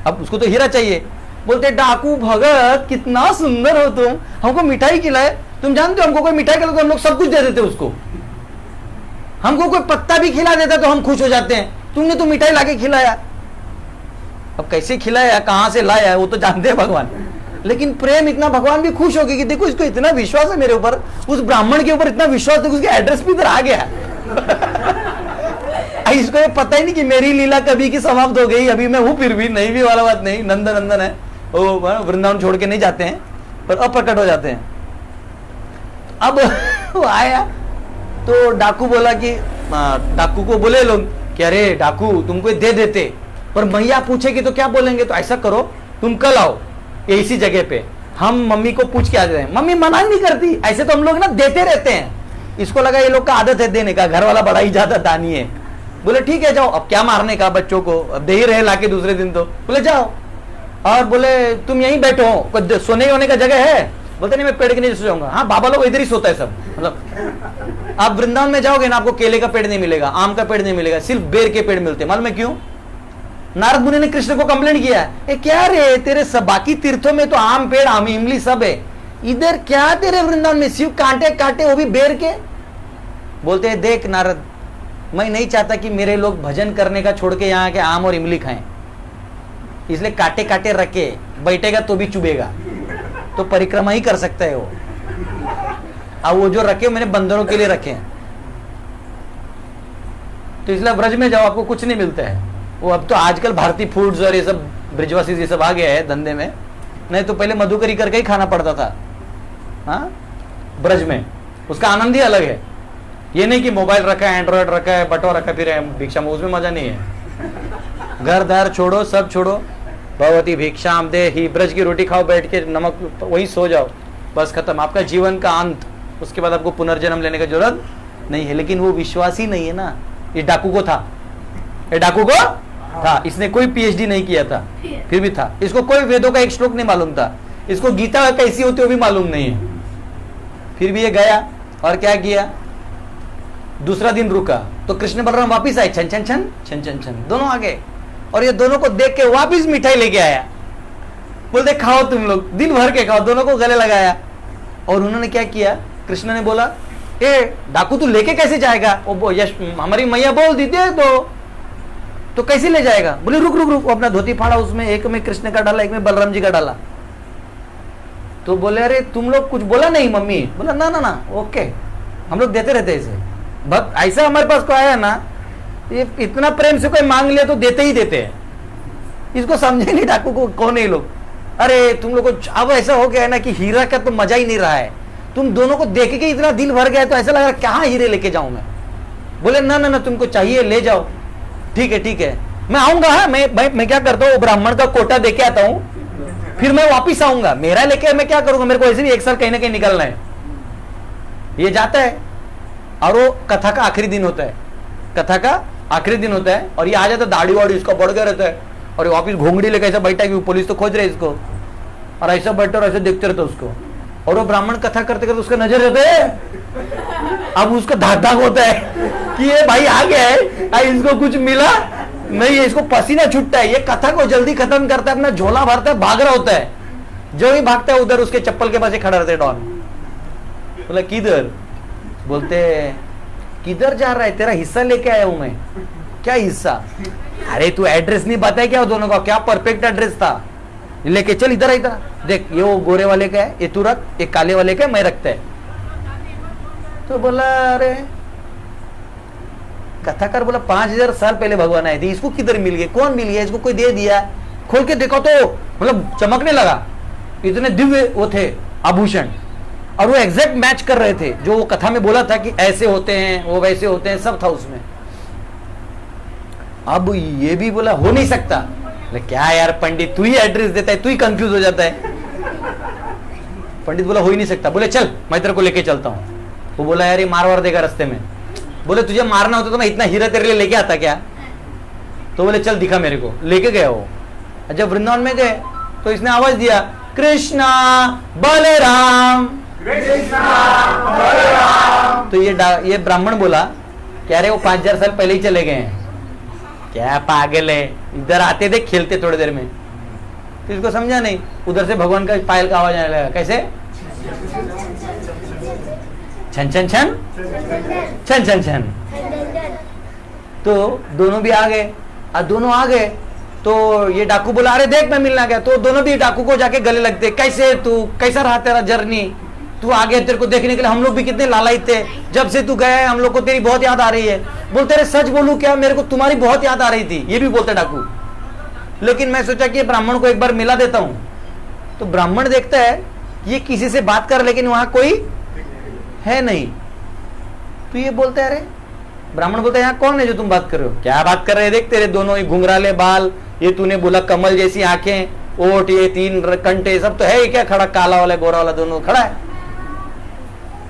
अब उसको तो हीरा चाहिए। बोलते डाकू भगत कितना सुंदर हो तुम, हमको मिठाई खिलाए। तुम जानते हो हमको कोई मिठाई खिलाए तो हम लोग सब कुछ दे देते उसको। हमको कोई पत्ता भी खिला देता तो हम खुश हो जाते हैं, तुमने तो मिठाई लाके खिलाया। अब कैसे खिलाया, कहां से लाया, वो तो जानते हैं भगवान। लेकिन प्रेम इतना, भगवान भी खुश हो गए कि देखो इसको इतना विश्वास है मेरे ऊपर, उस ब्राह्मण के ऊपर इतना विश्वास है कि उसके एड्रेस भी इधर आ गया। इसको ये पता ही नहीं कि मेरी लीला कभी की समाप्त हो गई, अभी मैं हूं, फिर भी नहीं भी वाला बात नहीं। नंदन नंदन है वो, वृंदावन छोड़ के नहीं जाते हैं पर अप्रकट हो जाते हैं। अब वो आया तो डाकू बोला कि डाकू को बोले लोग कि अरे डाकू तुमको दे देते, पर मैया पूछेगी तो क्या बोलेंगे? तो ऐसा करो तुम कल आओ इसी जगह पे, हम मम्मी को पूछ के आ जाए। मम्मी मना नहीं करती, ऐसे तो हम लोग ना देते रहते हैं। इसको लगा ये लोग का आदत है देने का, घर वाला बड़ा ही ज्यादा दानी है। बोले ठीक है जाओ, अब क्या मारने का बच्चों को, अब दे ही रहे लाके दूसरे दिन। तो बोले जाओ, और बोले तुम यहीं बैठो, सोने होने का जगह है? बोलते नहीं मैं पेड़ के नीचे सो जाऊंगा। हाँ बाबा लोग इधर ही सोता है सब, मतलब आप वृंदावन में जाओगे ना आपको केले का पेड़ नहीं मिलेगा, आम का पेड़ नहीं मिलेगा, सिर्फ बेर के पेड़ मिलते। मालूम है क्यों? नारद मुनि ने कृष्ण को कंप्लेंट किया, ए क्या रे तेरे सब बाकी तीर्थों में तो आम पेड़ आम इमली सब है, इधर क्या तेरे वृंदावन में सिर्फ कांटे कांटे, वो भी बेर के। बोलते हैं देख नारद, मैं नहीं चाहता कि मेरे लोग भजन करने का छोड़ के यहाँ के आम और इमली खाएं, इसलिए काटे काटे रखे, बैठेगा तो भी चुभेगा, तो परिक्रमा ही कर सकता है वो। अब वो जो रखे मैंने बंदरों के लिए रखे, तो इसलिए ब्रज में जाओ आपको कुछ नहीं मिलता है। वो अब तो आजकल भारतीय फूड्स और ये सब ब्रिजवासी ये सब आ गया है धंधे में, नहीं तो पहले मधुकरी करके ही खाना पड़ता था। हाँ ब्रज में उसका आनंद ही अलग है। ये नहीं कि मोबाइल रखा है, एंड्रॉइड रखा है, बटवा रखा फिर भिक्षा में, उसमें मजा नहीं है। घर दार छोड़ो, सब छोड़ो, भगवती भिक्षाम दे ही, ब्रज की रोटी खाओ बैठ के, नमक वही सो जाओ, बस खत्म आपका जीवन का अंत। उसके बाद आपको पुनर्जन्म लेने की जरूरत नहीं है। लेकिन वो विश्वास ही नहीं है ना। ये डाकू को था, ये डाकू को था, इसने कोई पीएचडी नहीं किया था, फिर भी था। इसको कोई वेदों का एक श्लोक नहीं मालूम था, इसको गीता कैसी होती है वो भी मालूम नहीं है, फिर भी ये गया और क्या किया, दूसरा दिन रुका तो कृष्ण बलराम वापिस आए, छन छन छन छन छन छन दोनों आ गए, और ये दोनों को देख के वापिस मिठाई लेके आया। बोलते खाओ तुम लोग, दिन भर के खाओ, दोनों को गले लगाया। और उन्होंने क्या किया, कृष्ण ने बोला ए डाकू तू लेके कैसे जाएगा? वो यश हमारी मैया बोल दी दे दो, तो कैसे ले जाएगा? बोले रुक रुक रुक, अपना धोती फाड़ा, उसमें एक में कृष्ण का डाला, एक में बलराम जी का डाला। तो बोले अरे तुम लोग कुछ बोला नहीं मम्मी? बोला ना ना ना ओके, हम लोग देते रहते ऐसे, भक्त ऐसा हमारे पास को आया ना, ये इतना प्रेम से कोई मांग लिया तो देते ही देते हैं। इसको समझे नहीं डाकू को कौन है लोग। अरे तुम लोग को अब ऐसा हो गया है ना कि हीरा का तो मजा ही नहीं रहा है, तुम दोनों को देख के इतना दिल भर गया तो ऐसा लग रहा है कहाँ हीरे लेके जाऊं मैं। बोले ना ना ना तुमको चाहिए ले जाओ, ठीक है मैं आऊंगा। हाँ मैं क्या करता हूँ, ब्राह्मण का कोटा दे के आता हूँ, फिर मैं वापिस आऊंगा, मेरा लेके मैं क्या करूंगा, मेरे को ऐसे भी एक साल कहीं ना कहीं निकलना है। ये जाता है और वो कथा का आखिरी दिन होता है, कथा का आखिरी दिन होता है, और ये आ जाता है, दाढ़ी वाड़ी इसका बढ़ गया रहता है, और वापिस घोंगड़ी लेकर ऐसा बैठा कि पुलिस तो खोज रहे इसको, और ऐसा बैठा और ऐसे देखते रहते उसको। और वो ब्राह्मण कथा करते करते उसका नजर रहता है अब उसको धाक धाक होता है कि ये भाई आ गया है, इसको कुछ मिला नहीं है, इसको पसीना छूटता है, ये कथा को जल्दी खत्म करता है, अपना झोला भरता है, भाग रहा होता है। जो ही भागता है उधर उसके चप्पल के पास खड़ा रहता है डॉन। बोला किधर? बोलते किधर जा रहा है, तेरा हिस्सा लेके आया हूं मैं। क्या हिस्सा? अरे तू एड्रेस नहीं बताया क्या दोनों का? क्या परफेक्ट एड्रेस था, लेके चल इधर इधर देख, ये वो गोरे वाले का है, ये तू रख, एक काले वाले का मैं रखता है। तो बोला अरे कथाकार बोला 5000 साल पहले भगवान आए थे, इसको किधर मिल गए, कौन मिल गया, इसको कोई दे दिया? खोल के देखो तो मतलब चमकने लगा, इतने दिव्य वो थे आभूषण, और वो एग्जैक्ट मैच कर रहे थे जो वो कथा में बोला था कि ऐसे होते हैं, वो वैसे होते हैं, सब था उसमें। अब ये भी बोला हो नहीं सकता। क्या यार पंडित, तू ही एड्रेस देता है, तू ही कंफ्यूज हो जाता है। पंडित बोला हो ही नहीं सकता। बोले चल मैं तेरे को लेके चलता हूं। वो बोला यार ये मार वार देगा रास्ते में। बोले तुझे मारना होता तो मैं इतना हीरा तेरे लिए लेके आता क्या? तो बोले चल दिखा मेरे को। लेके गया वो। जब वृंदावन में गए तो इसने आवाज दिया कृष्णा बलराम। तो ये ब्राह्मण बोला क्या रे वो 5000 साल पहले ही चले गए हैं, क्या पागल है, इधर आते थे खेलते थोड़ी देर में। तो इसको समझा नहीं, उधर से भगवान का पायल का आवाज आने लगा। कैसे? छन छन छन छन छन छन। तो दोनों भी आ गए। दोनों आ गए तो ये डाकू बोला अरे देख मैं मिलना गया। तो दोनों भी डाकू को जाके गले लगते, कैसे तू, कैसा रहा तेरा जर्नी, तू आ गया, तेरे को देखने के लिए हम लोग भी कितने लालायित थे, जब से तू गया है हम लोग को तेरी बहुत याद आ रही है। बोलते रहे सच बोलूं क्या, मेरे को तुम्हारी बहुत याद आ रही थी। ये भी बोलते डाकू। लेकिन मैं सोचा कि ब्राह्मण को एक बार मिला देता हूं। तो ब्राह्मण देखता है ये किसी से बात कर, लेकिन वहां कोई है नहीं। तो ये बोलते हैं अरे, ब्राह्मण बोलता है यहाँ कौन है जो तुम बात कर रहे हो? क्या बात कर रहे हैं, देख तेरे दोनों ही घुंघराले बाल, ये तूने बोला कमल जैसी आंखें, ओठ, ये 3 कंटे, सब तो है ही क्या खड़ा, काला वाला गोरा वाला दोनों खड़ा है।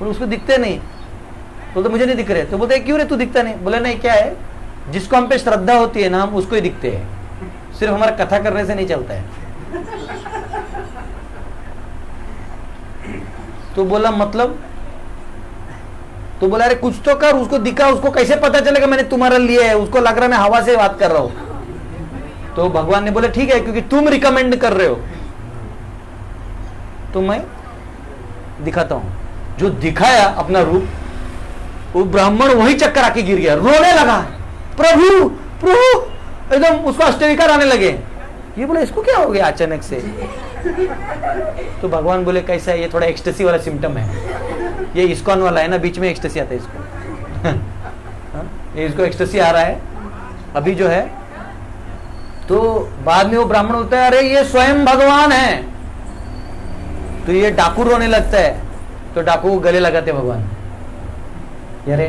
और उसको दिखते नहीं। बोलते मुझे नहीं दिख रहे। तो बोलते क्यों रे तू दिखता नहीं? बोले नहीं क्या है, जिसको हम पे श्रद्धा होती है ना हम उसको ही दिखते हैं, सिर्फ हमारा कथा करने से नहीं चलता है। तो बोला मतलब? तो बोला अरे कुछ तो कर, उसको दिखा, उसको कैसे पता चलेगा मैंने तुम्हारा लिया है, उसको लग रहा मैं हवा से बात कर रहा हूं। तो भगवान ने बोला ठीक है, क्योंकि तुम रिकमेंड कर रहे हो तो मैं दिखाता हूं। जो दिखाया अपना रूप, वो ब्राह्मण वही चक्कर आके गिर गया, रोने लगा, प्रभु प्रभु, एकदम उसको अष्टविकार आने लगे। ये बोले इसको क्या हो गया अचानक से? तो भगवान बोले कैसा है, ये थोड़ा एक्सटेसी वाला सिम्टम है, ये इस्कॉन वाला है ना, बीच में एक्सटेसी आता है इसको। ये इसको एक्सटेसी आ रहा है अभी जो है। तो बाद में वो ब्राह्मण होता है अरे ये स्वयं भगवान है। तो ये डाकू रोने लगता है। तो डाकू को गले लगाते भगवान, अरे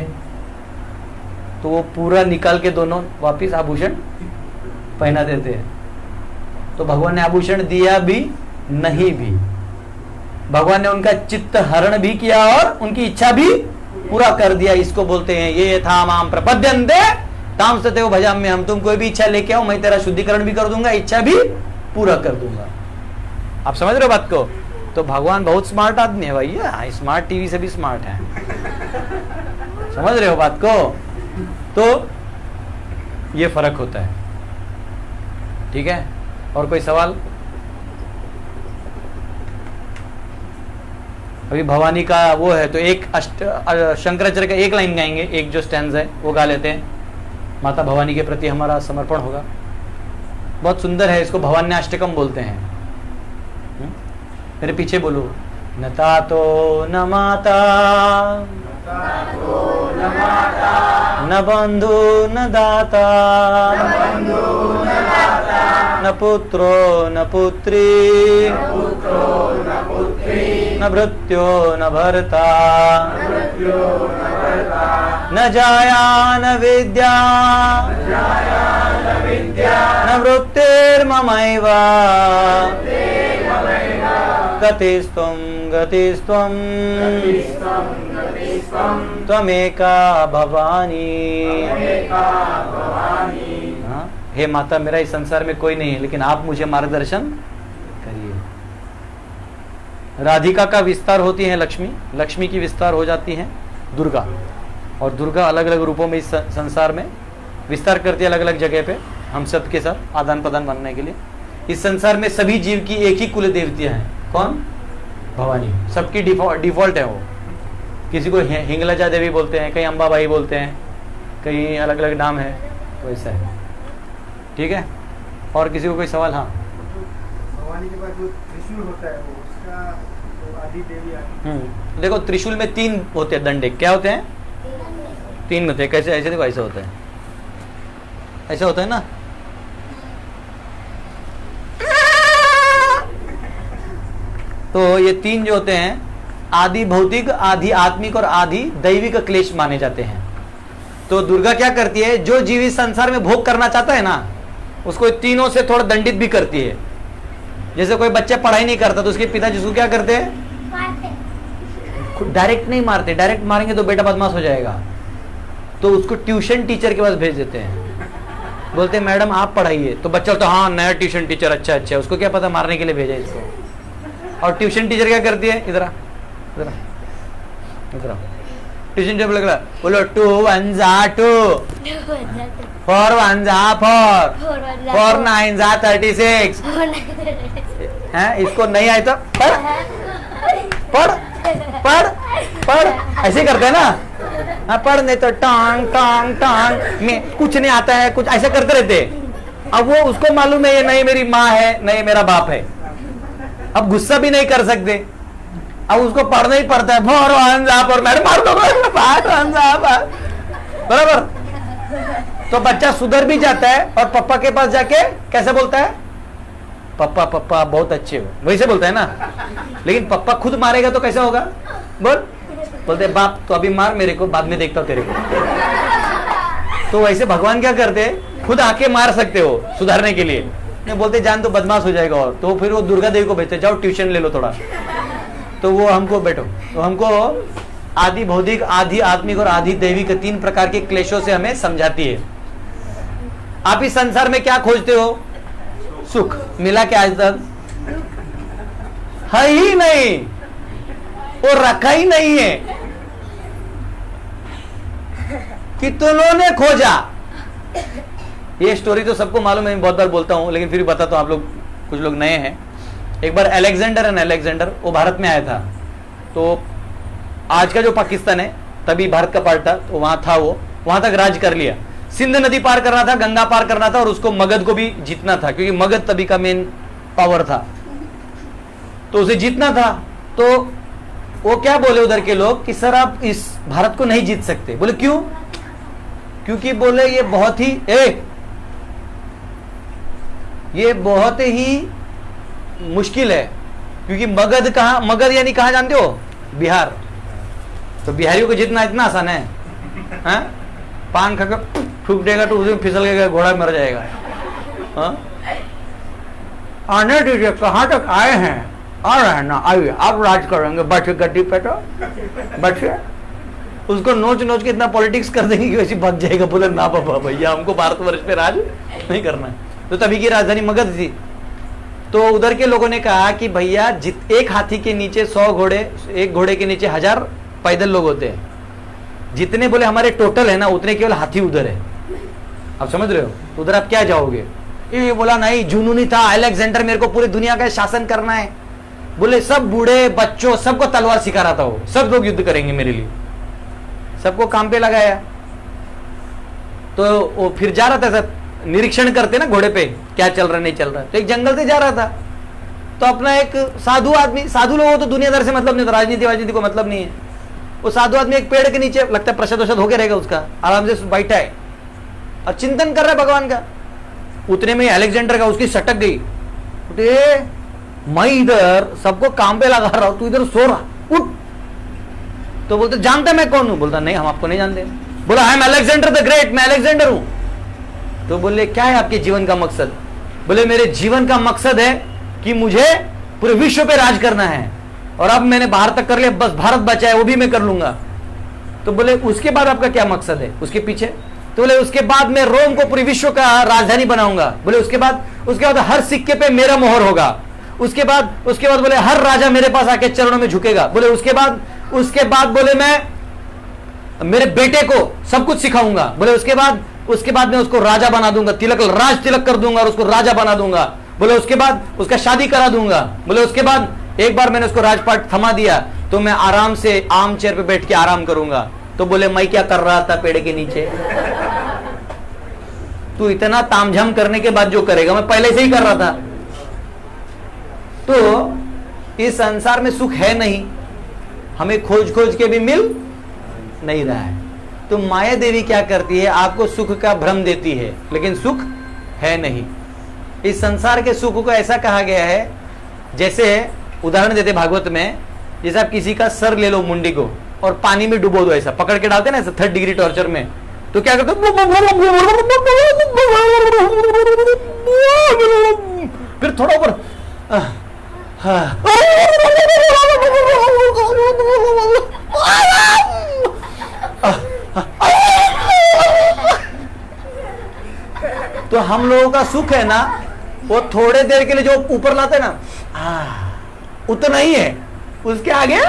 तो वो पूरा निकाल के दोनों वापिस आभूषण पहना देते हैं। तो भगवान ने आभूषण दिया भी नहीं भी, भगवान ने उनका चित्त हरण भी किया और उनकी इच्छा भी पूरा कर दिया। इसको बोलते हैं ये था माम प्रपद्यन्ते ताम सतेव भजाम्य। हम तुम कोई भी इच्छा लेके आओ, मैं तेरा शुद्धिकरण भी कर दूंगा, इच्छा भी पूरा कर दूंगा। आप समझ रहे हो बात को? तो भगवान बहुत स्मार्ट आदमी है भैया, स्मार्ट टीवी से भी स्मार्ट है। समझ रहे हो बात को? तो ये फर्क होता है, ठीक है। और कोई सवाल? अभी भवानी का वो है तो एक शंकराचार्य का एक लाइन गाएंगे, एक जो स्टैंज है वो गा लेते हैं। माता भवानी के प्रति हमारा समर्पण होगा। बहुत सुंदर है, इसको भवान्य अष्टकम बोलते हैं। मेरे पीछे बोलो, न तातो न माता न बंधु न दाता न पुत्रो न पुत्री न भृत्यो न भर्ता न जाया न विद्या न वृत्तिर्ममैव गतिस्त्वं गतिस्त्वं त्वमेका भवानी। हे माता, मेरा इस संसार में कोई नहीं है, लेकिन आप मुझे मार्गदर्शन करिए। राधिका का विस्तार होती है लक्ष्मी, लक्ष्मी की विस्तार हो जाती है दुर्गा। और दुर्गा अलग अलग रूपों में इस संसार में विस्तार करती है, अलग अलग जगह पे हम सब के साथ आदान प्रदान बनने के लिए। इस संसार में सभी जीव की एक ही कुल देवतियां हैं, कौन? भवानी। सबकी डिफॉल्ट है वो। किसी को हिंगलाजा देवी बोलते हैं, कहीं अंबाबाई बोलते हैं, कहीं अलग अलग नाम है, तो ऐसा है। ठीक है, और किसी को कोई सवाल? हाँ, भवानी के पास जो त्रिशूल होता है वो उसका तो आदि देवी आदि। देखो त्रिशूल में 3 होते हैं डंडे। क्या होते हैं? 3 होते हैं। कैसे? ऐसे देखो, ऐसा होता है, ऐसा होता है ना। तो ये 3 जो होते हैं, आदि भौतिक, आदि आत्मिक और आदि दैविक क्लेश माने जाते हैं। तो दुर्गा क्या करती है, जो जीव इस संसार में भोग करना चाहता है ना, उसको तीनों से थोड़ा दंडित भी करती है। जैसे कोई बच्चा पढ़ाई नहीं करता तो उसके पिताजी उसको क्या करते हैं? डायरेक्ट नहीं मारते, डायरेक्ट मारेंगे तो बेटा बदमाश हो जाएगा, तो उसको ट्यूशन टीचर के पास भेज देते हैं। बोलते हैं मैडम आप पढ़ाइए, तो बच्चा तो हाँ नया ट्यूशन टीचर, अच्छा अच्छा, उसको क्या पता मारने के लिए भेजा इसको। और ट्यूशन टीचर क्या करती है? इधर इधर इधर ट्यूशन टीचर बोलेगा, बोलो 2 1 जा 2, 4 1 जा 4, 4 9 जा 36 है। इसको नहीं आए तो पढ़ पढ़ पढ़ पढ़, ऐसे करते हैं ना। हाँ, पढ़ नहीं तो टांग टांग टांग, में कुछ नहीं आता है, कुछ ऐसे करते रहते। अब वो उसको मालूम है ये नहीं मेरी माँ है, नहीं मेरा बाप है, अब गुस्सा भी नहीं कर सकते, अब उसको पढ़ना ही पड़ता है। और मैडम मार दो बराबर। तो बच्चा सुधर भी जाता है और पापा के पास जाके कैसे बोलता है? पापा पापा बहुत अच्छे हो, वैसे बोलता है ना। लेकिन पापा खुद मारेगा तो कैसा होगा? बोलते बाप तो अभी मार मेरे को, बाद में देखता हूं तेरे को। तो वैसे भगवान क्या करते हैं, खुद आके मार सकते हो सुधारने के लिए। नहीं बोलते जान तो बदमाश हो जाएगा, और तो फिर वो दुर्गा देवी को भेजते, जाओ ट्यूशन ले लो थोड़ा। तो वो हमको बैठो, तो हमको आदि भौतिक, आदि आत्मिक और आदि दैविक 3 प्रकार के क्लेशों से हमें समझाती है। आप इस संसार में क्या खोजते हो? सुख। मिला क्या आज तक? है ही नहीं, वो रखा ही नहीं है। कितनों ने खोजा। ये स्टोरी तो सबको मालूम है, मैं बहुत बार बोलता हूं, लेकिन फिर भी बताता हूं, आप लोग कुछ लोग नए हैं। एक बार अलेक्जेंडर वो भारत में आया था। तो आज का जो पाकिस्तान है, तभी भारत का पार्ट था, तो वहां था वो, वहां तक राज कर लिया। सिंध नदी पार करना था, गंगा पार करना था, और उसको मगध को भी जीतना था, क्योंकि मगध तभी का मेन पावर था, तो उसे जीतना था। तो वो क्या बोले उधर के लोग कि सर आप इस भारत को नहीं जीत सकते। बोले क्यों? क्योंकि बोले ये बहुत ही मुश्किल है, क्योंकि मगध कहाँ, मगध यानी कहाँ जानते हो? बिहार। तो बिहारियों को जीतना इतना आसान है? हाँ? पान खाकर फूक देगा तो उसमें फिसल गएगा, घोड़ा मर जाएगा। हाँ? आने दीजिए, कहाँ तक आए हैं? आ रहे हैं ना, आइए आप राज करेंगे, बैठे गद्दी पे, तो बैठे। उसको नोच नोच के इतना पॉलिटिक्स कर देंगे कि वैसे भाग जाएगा। बोले ना बाबा भैया, हमको भारतवर्ष पे राज नहीं करना है। तो तभी की राजधानी मगध थी। तो उधर के लोगों ने कहा कि भैया एक हाथी के नीचे 100 घोड़े, एक घोड़े के नीचे 1000 पैदल लोग होते हैं। जितने बोले हमारे टोटल है ना, उतने केवल हाथी उधर है। आप समझ रहे हो? तो उधर आप क्या जाओगे? ये बोला नहीं, जुनूनी था अलेक्जेंडर, मेरे को पूरी दुनिया का शासन करना है। बोले सब बूढ़े बच्चों सबको तलवार सिखा रहा था वो, सब लोग युद्ध करेंगे मेरे लिए, सबको काम पे लगाया। तो वो फिर जा रहा था, सब निरीक्षण करते ना घोड़े पे क्या चल रहा नहीं चल रहा। तो एक जंगल से जा रहा था, तो अपना एक साधु आदमी, साधु लोगों तो दुनियादार से मतलब नहीं था, राजनीति को मतलब नहीं है। वो साधु आदमी एक पेड़ के नीचे, लगता है प्रसाद वसाद होके रहेगा उसका, आराम से बैठा है और चिंतन कर रहा है भगवान का। उतने में अलेक्जेंडर का उसकी सटक गई। मैं इधर सबको काम पे लगा रहा हूं, तू इधर सो रहा, उठ। तो बोलते जानते मैं कौन हूं? बोलता नहीं हम आपको नहीं जानते। बोला I am Alexander the great, मैं अलेक्जेंडर हूं। तो बोले क्या है आपके जीवन का मकसद? बोले मेरे जीवन का मकसद है कि मुझे पूरे विश्व पे राज करना है, और अब मैंने बाहर तक कर लिया, बस भारत बचा है वो भी मैं कर लूंगा। तो बोले उसके बाद आपका क्या मकसद है उसके पीछे? तो बोले उसके बाद मैं रोम को पूरे विश्व का राजधानी बनाऊंगा। बोले उसके बाद हर सिक्के पे मेरा मोहर होगा। उसके बाद बोले हर राजा मेरे पास आके चरणों में झुकेगा। बोले उसके बाद बोले मैं मेरे बेटे को सब कुछ सिखाऊंगा। बोले उसके बाद मैं उसको राजा बना दूंगा, राज तिलक कर दूंगा और उसको राजा बना दूंगा। बोले उसके बाद उसका शादी करा दूंगा। बोले उसके बाद एक बार मैंने उसको राजपाट थमा दिया तो मैं आराम से आर्म चेयर पे बैठ के आराम करूंगा। तो बोले मैं क्या कर रहा था पेड़ के नीचे? तू इतना तामझाम करने के बाद जो करेगा, मैं पहले से ही कर रहा था। तो इस संसार में सुख है नहीं, हमें खोज खोज के भी मिल नहीं रहा है। तो माया देवी क्या करती है, आपको सुख का भ्रम देती है लेकिन सुख है नहीं। इस संसार के सुख को ऐसा कहा गया है, जैसे उदाहरण देते भागवत में, जैसे आप किसी का सर ले लो मुंडी को और पानी में डुबो दो, ऐसा पकड़ के डालते ना ऐसा 3rd डिग्री टॉर्चर में, तो क्या करते? फिर थोड़ा ऊपर, तो हम लोगों का सुख है ना, वो थोड़े देर के लिए जो ऊपर लाते ना, उतना ही है, उसके आगे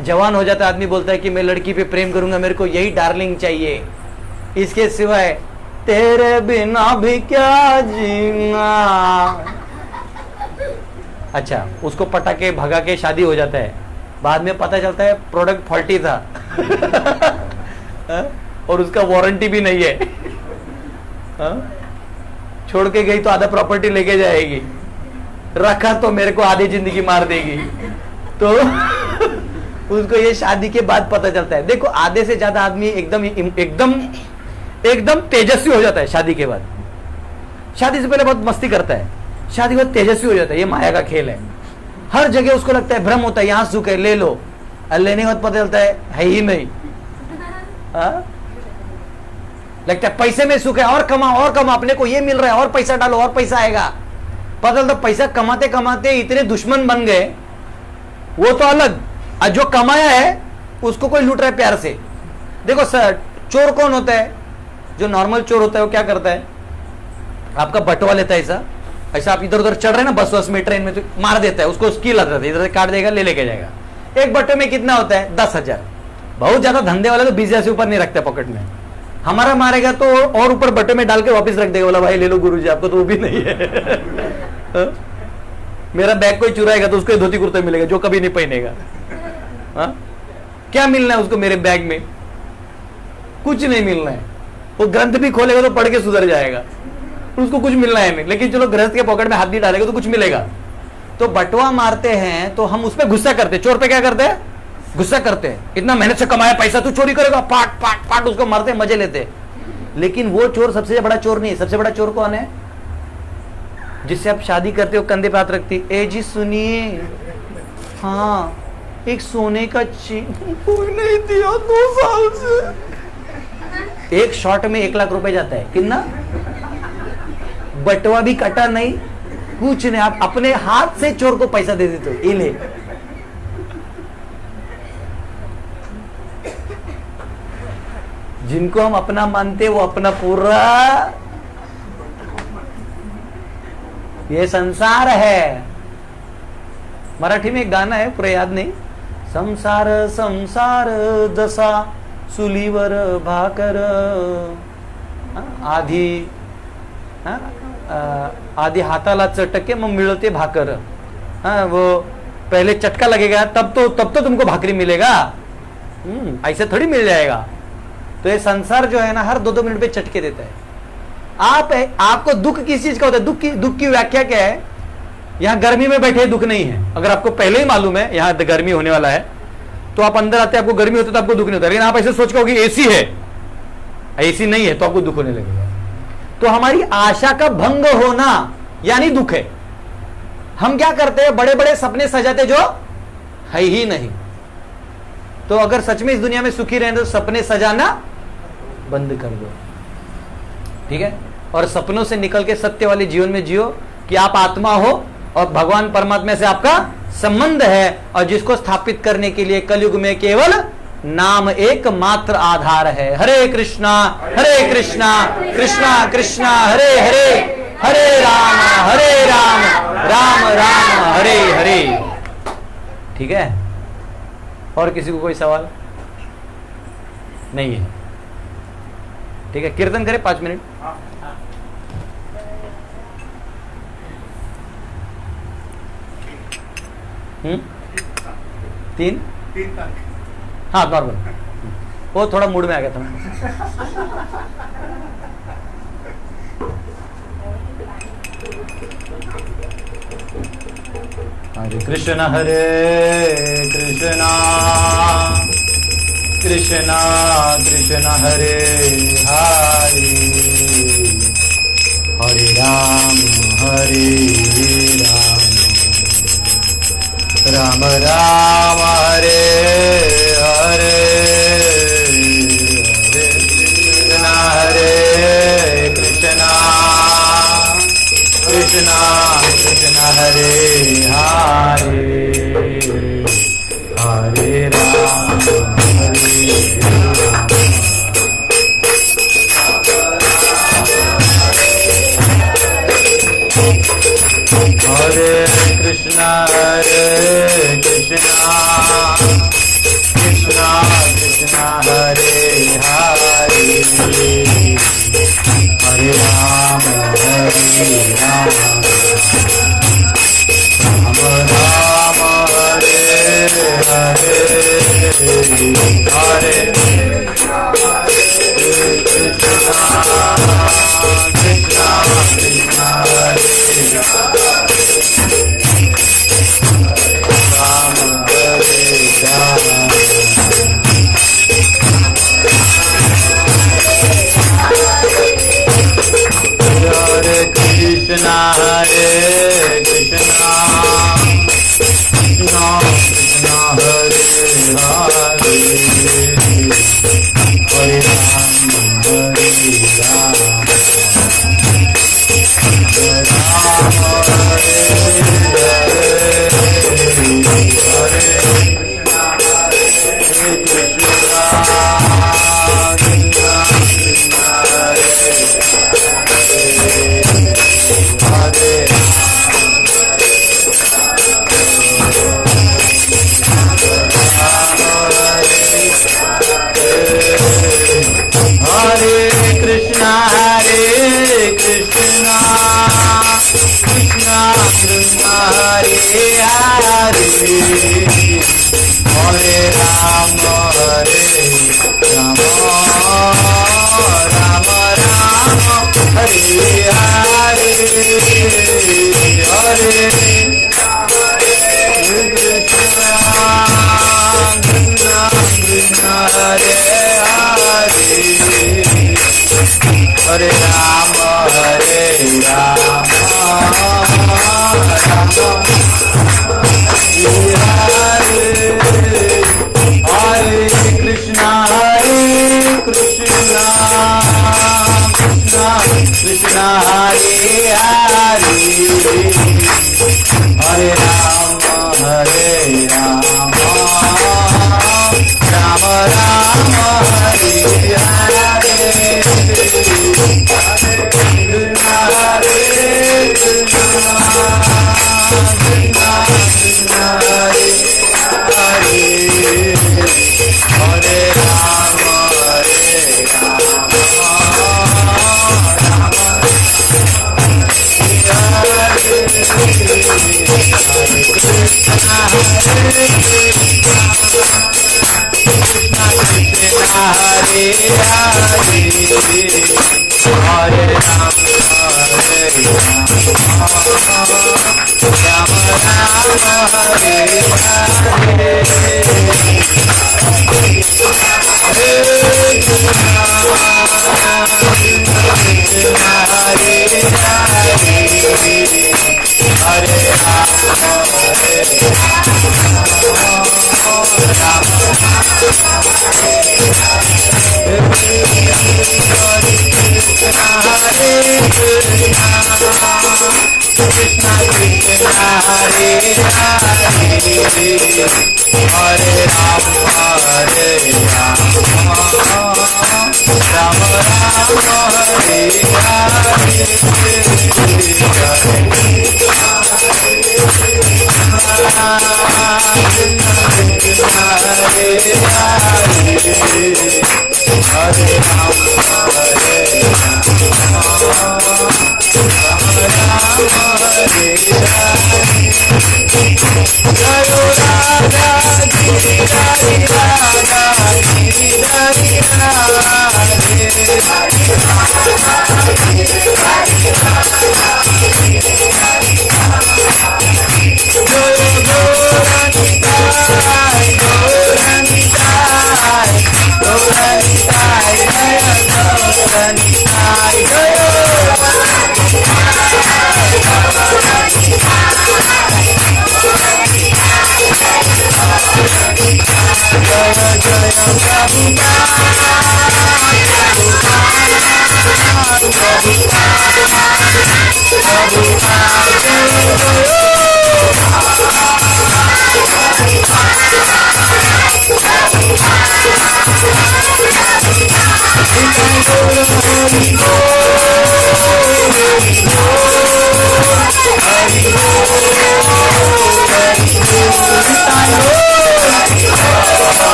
जवान हो जाता आदमी, बोलता है कि मैं लड़की पे प्रेम करूंगा, मेरे को यही डार्लिंग चाहिए, इसके सिवाय तेरे बिना भी क्या जीना। अच्छा, उसको पटा के भगा के शादी हो जाता है, बाद में पता चलता है प्रोडक्ट फॉल्टी था और उसका वारंटी भी नहीं है। छोड़ के गई तो आधा प्रॉपर्टी लेके जाएगी, रखा तो मेरे को आधी जिंदगी मार देगी। तो उसको ये शादी के बाद पता चलता है। देखो, आधे से ज्यादा आदमी एकदम तेजस्वी हो जाता है शादी के बाद। शादी से पहले बहुत मस्ती करता है, शादी के बाद तेजस्वी हो जाता है। ये माया का खेल है। हर जगह उसको लगता है, भ्रम होता है, यहां सुख है ले लो, लेने के बाद पता चलता है ही नहीं। लगता है पैसे में सुख है, और कमा अपने को ये मिल रहा है, और पैसा डालो और पैसा आएगा। पता चलता पैसा कमाते कमाते इतने दुश्मन बन गए, वो तो अलग, और जो कमाया है उसको कोई लूट रहा है प्यार से। देखो सर, चोर कौन होता है? जो नॉर्मल चोर होता है वो क्या करता है, आपका बटवा लेता है, ऐसा आप इधर उधर चढ़ रहे हैं ना बस में ट्रेन में, तो मार देता है, उसको स्किल आता है, इधर से काट देगा, ले लेके जाएगा। एक बट्टे में कितना होता है? 10,000। बहुत ज्यादा धंधे वाले तो 20,000 से ऊपर नहीं रखते पॉकेट में। हमारा मारेगा तो और ऊपर बट्टे में डाल के वापस रख देगा, बोला भाई ले लो गुरुजी, आपको तो वो भी नहीं है। मेरा बैग कोई चुराएगा तो उसको धोती कुर्ता मिलेगा जो कभी नहीं पहनेगा। क्या मिलना है उसको मेरे बैग में? कुछ नहीं मिलना है। वो ग्रंथ भी खोलेगा तो पढ़ के सुधर जाएगा, उसको कुछ मिलना है नहीं। लेकिन चलो गृहस्थ के पॉकेट में हाथ भी डालेगा तो कुछ मिलेगा। तो बटवा मारते हैं तो हम उस पर गुस्सा करते हैं। चोर पे क्या करते हैं? गुस्सा करते हैं, इतना मेहनत से कमाया पैसा तू चोरी करेगा, पाट पाट पाट उसको मारते, मजे लेते। लेकिन वो चोर सबसे बड़ा चोर नहीं है। सबसे बड़ा चोर कौन है? जिससे आप शादी करते हो, कंधे पे हाथ रखती, ए जी सुनिए, हाँ एक सोने का चेन कोई नहीं दिया 2 साल से। एक शॉट में 1 लाख रुपए जाता है। कितना? बटवा भी कटा नहीं, कुछ नहीं, आप अपने हाथ से चोर को पैसा दे देते हो, ले। जिनको हम अपना मानते वो अपना पूरा, ये संसार है। मराठी में एक गाना है, पूरा याद नहीं, संसार संसार दसा सुलीवर भाकर, आधी हाताला चटके मग मिळते भाकर। वो पहले चटका लगेगा तब तो तुमको भाकरी मिलेगा, ऐसे थोड़ी मिल जाएगा। तो ये संसार जो है ना, हर 2-2 मिनट पे चटके देता है। आपको दुख किस चीज का होता है? दुख की व्याख्या क्या है? यहाँ गर्मी में बैठे दुख नहीं है। अगर आपको पहले ही मालूम है यहाँ गर्मी होने वाला है तो आप अंदर आते, आपको गर्मी होती है तो आपको दुख नहीं होता। लेकिन आप ऐसे सोच के एसी है, एसी नहीं है तो आपको दुख होने लगेगा। तो हमारी आशा का भंग होना यानी दुख है। हम क्या करते हैं? बड़े बड़े सपने सजाते जो है ही नहीं। तो अगर सच में इस दुनिया में सुखी रहना तो सपने सजाना बंद कर दो, ठीक है? और सपनों से निकल के सत्य वाले जीवन में जियो कि आप आत्मा हो और भगवान परमात्मा से आपका संबंध है, और जिसको स्थापित करने के लिए कलयुग में केवल नाम एक मात्र आधार है। हरे कृष्णा कृष्णा कृष्णा हरे हरे, हरे राम राम राम हरे हरे। ठीक है? और किसी को कोई सवाल? नहीं है। ठीक है, कीर्तन करें 5 मिनट। हाँ हाँ हम्म, 3 3 तक हाँ नॉर्मल। वो थोड़ा मूड में आ गया था मैं। हरे कृष्णा कृष्णा कृष्णा हरे हरे, हरे राम राम राम हरे हरे, हरे कृष्णा कृष्णा कृष्णा हरे हरे, हरे राम हरे कृष्णा कृष्णा कृष्णा हरे हरे, हरे राम राम हरे हरे, हरे कृष्णा कृष्णा कृष्णा हरे राम हरे राम, हरे कृष्णा कृष्णा कृष्णा हरे हरे, हरे राम हरे राम हरे कृष्णा कृष्णा कृष्णा हरे हरे, हरे राम राम हरे हरे, हरे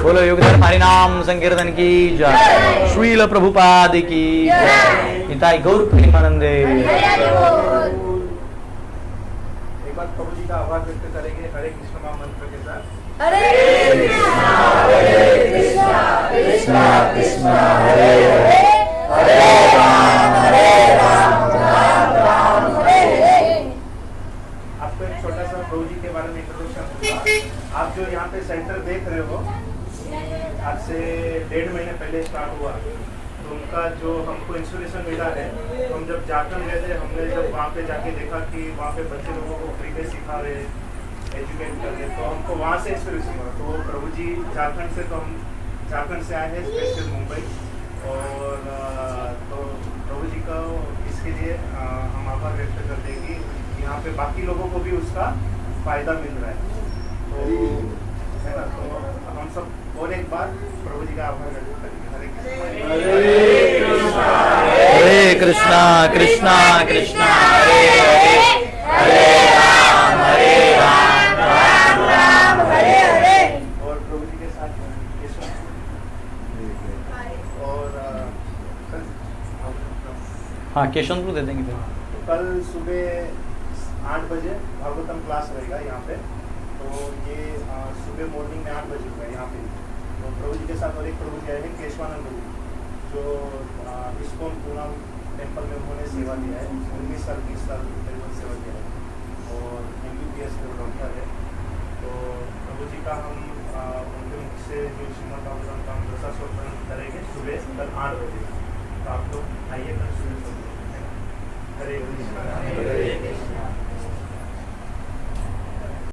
बोलो योगधर्म हरि नाम संकीर्तन की जय। श्रील प्रभुपाद की जय। निताई गौर प्रेमानंदे। एक बार प्रभु जी का आभार व्यक्त करेंगे हरे कृष्ण महामंत्र के साथ। हरे कृष्णा कृष्णा कृष्णा हरे हरे हरे राम राम राम हरे हरे। आपको एक छोटा सा प्रभु जी के बारे में इंट्रोडक्शन होगा। आप जो यहाँ पे सेंटर देख रहे हो, आज से 1.5 महीने पहले स्टार्ट हुआ। तो उनका जो हमको इंस्पिरेशन मिला है, तो हम जब झारखंड गए थे, हमने जब वहाँ पे जाके देखा कि वहाँ पे बच्चे लोगों को फ्री में सिखा रहे, एजुकेट कर रहे, तो हमको वहाँ से इंस्पिरेशन मिला। तो प्रभु जी झारखंड से, तो हम झारखंड से आए हैं स्पेशल मुंबई। और तो प्रभु जी का इसके लिए हम आभार व्यक्त करते हैं कि यहाँ पे बाकी लोगों को भी उसका फ़ायदा मिल रहा है। तो है ना, तो हम सब और एक बार प्रभु जी का आभार व्यक्त करेंगे। हरे कृष्णा कृष्णा कृष्णा हरे हरे हरे राम राम राम हरे हरे। और प्रभु जी के साथ यीशु और हाँ केशवपुर दे देंगे फिर। कल सुबह 8 बजे भागवतम क्लास रहेगा यहाँ पे। तो ये सुबह मॉर्निंग में 8 बजे होगा यहाँ पे। तो प्रभु जी के साथ और एक प्रभु जी आए हैं केशवानंद जी, जो इस्कॉन पूना टेम्पल में उन्होंने सेवा दिया है। 19 साल 20 साल तकरीबन सेवा दिया है और MBBS के डॉक्टर है। तो प्रभु जी का हम उनके मुख से जो श्रीमद् भागवतम का हम रसास्वादन करेंगे सुबह कल 8 बजे। तो आप लोग आइए कल सुबह। हरे कृष्ण।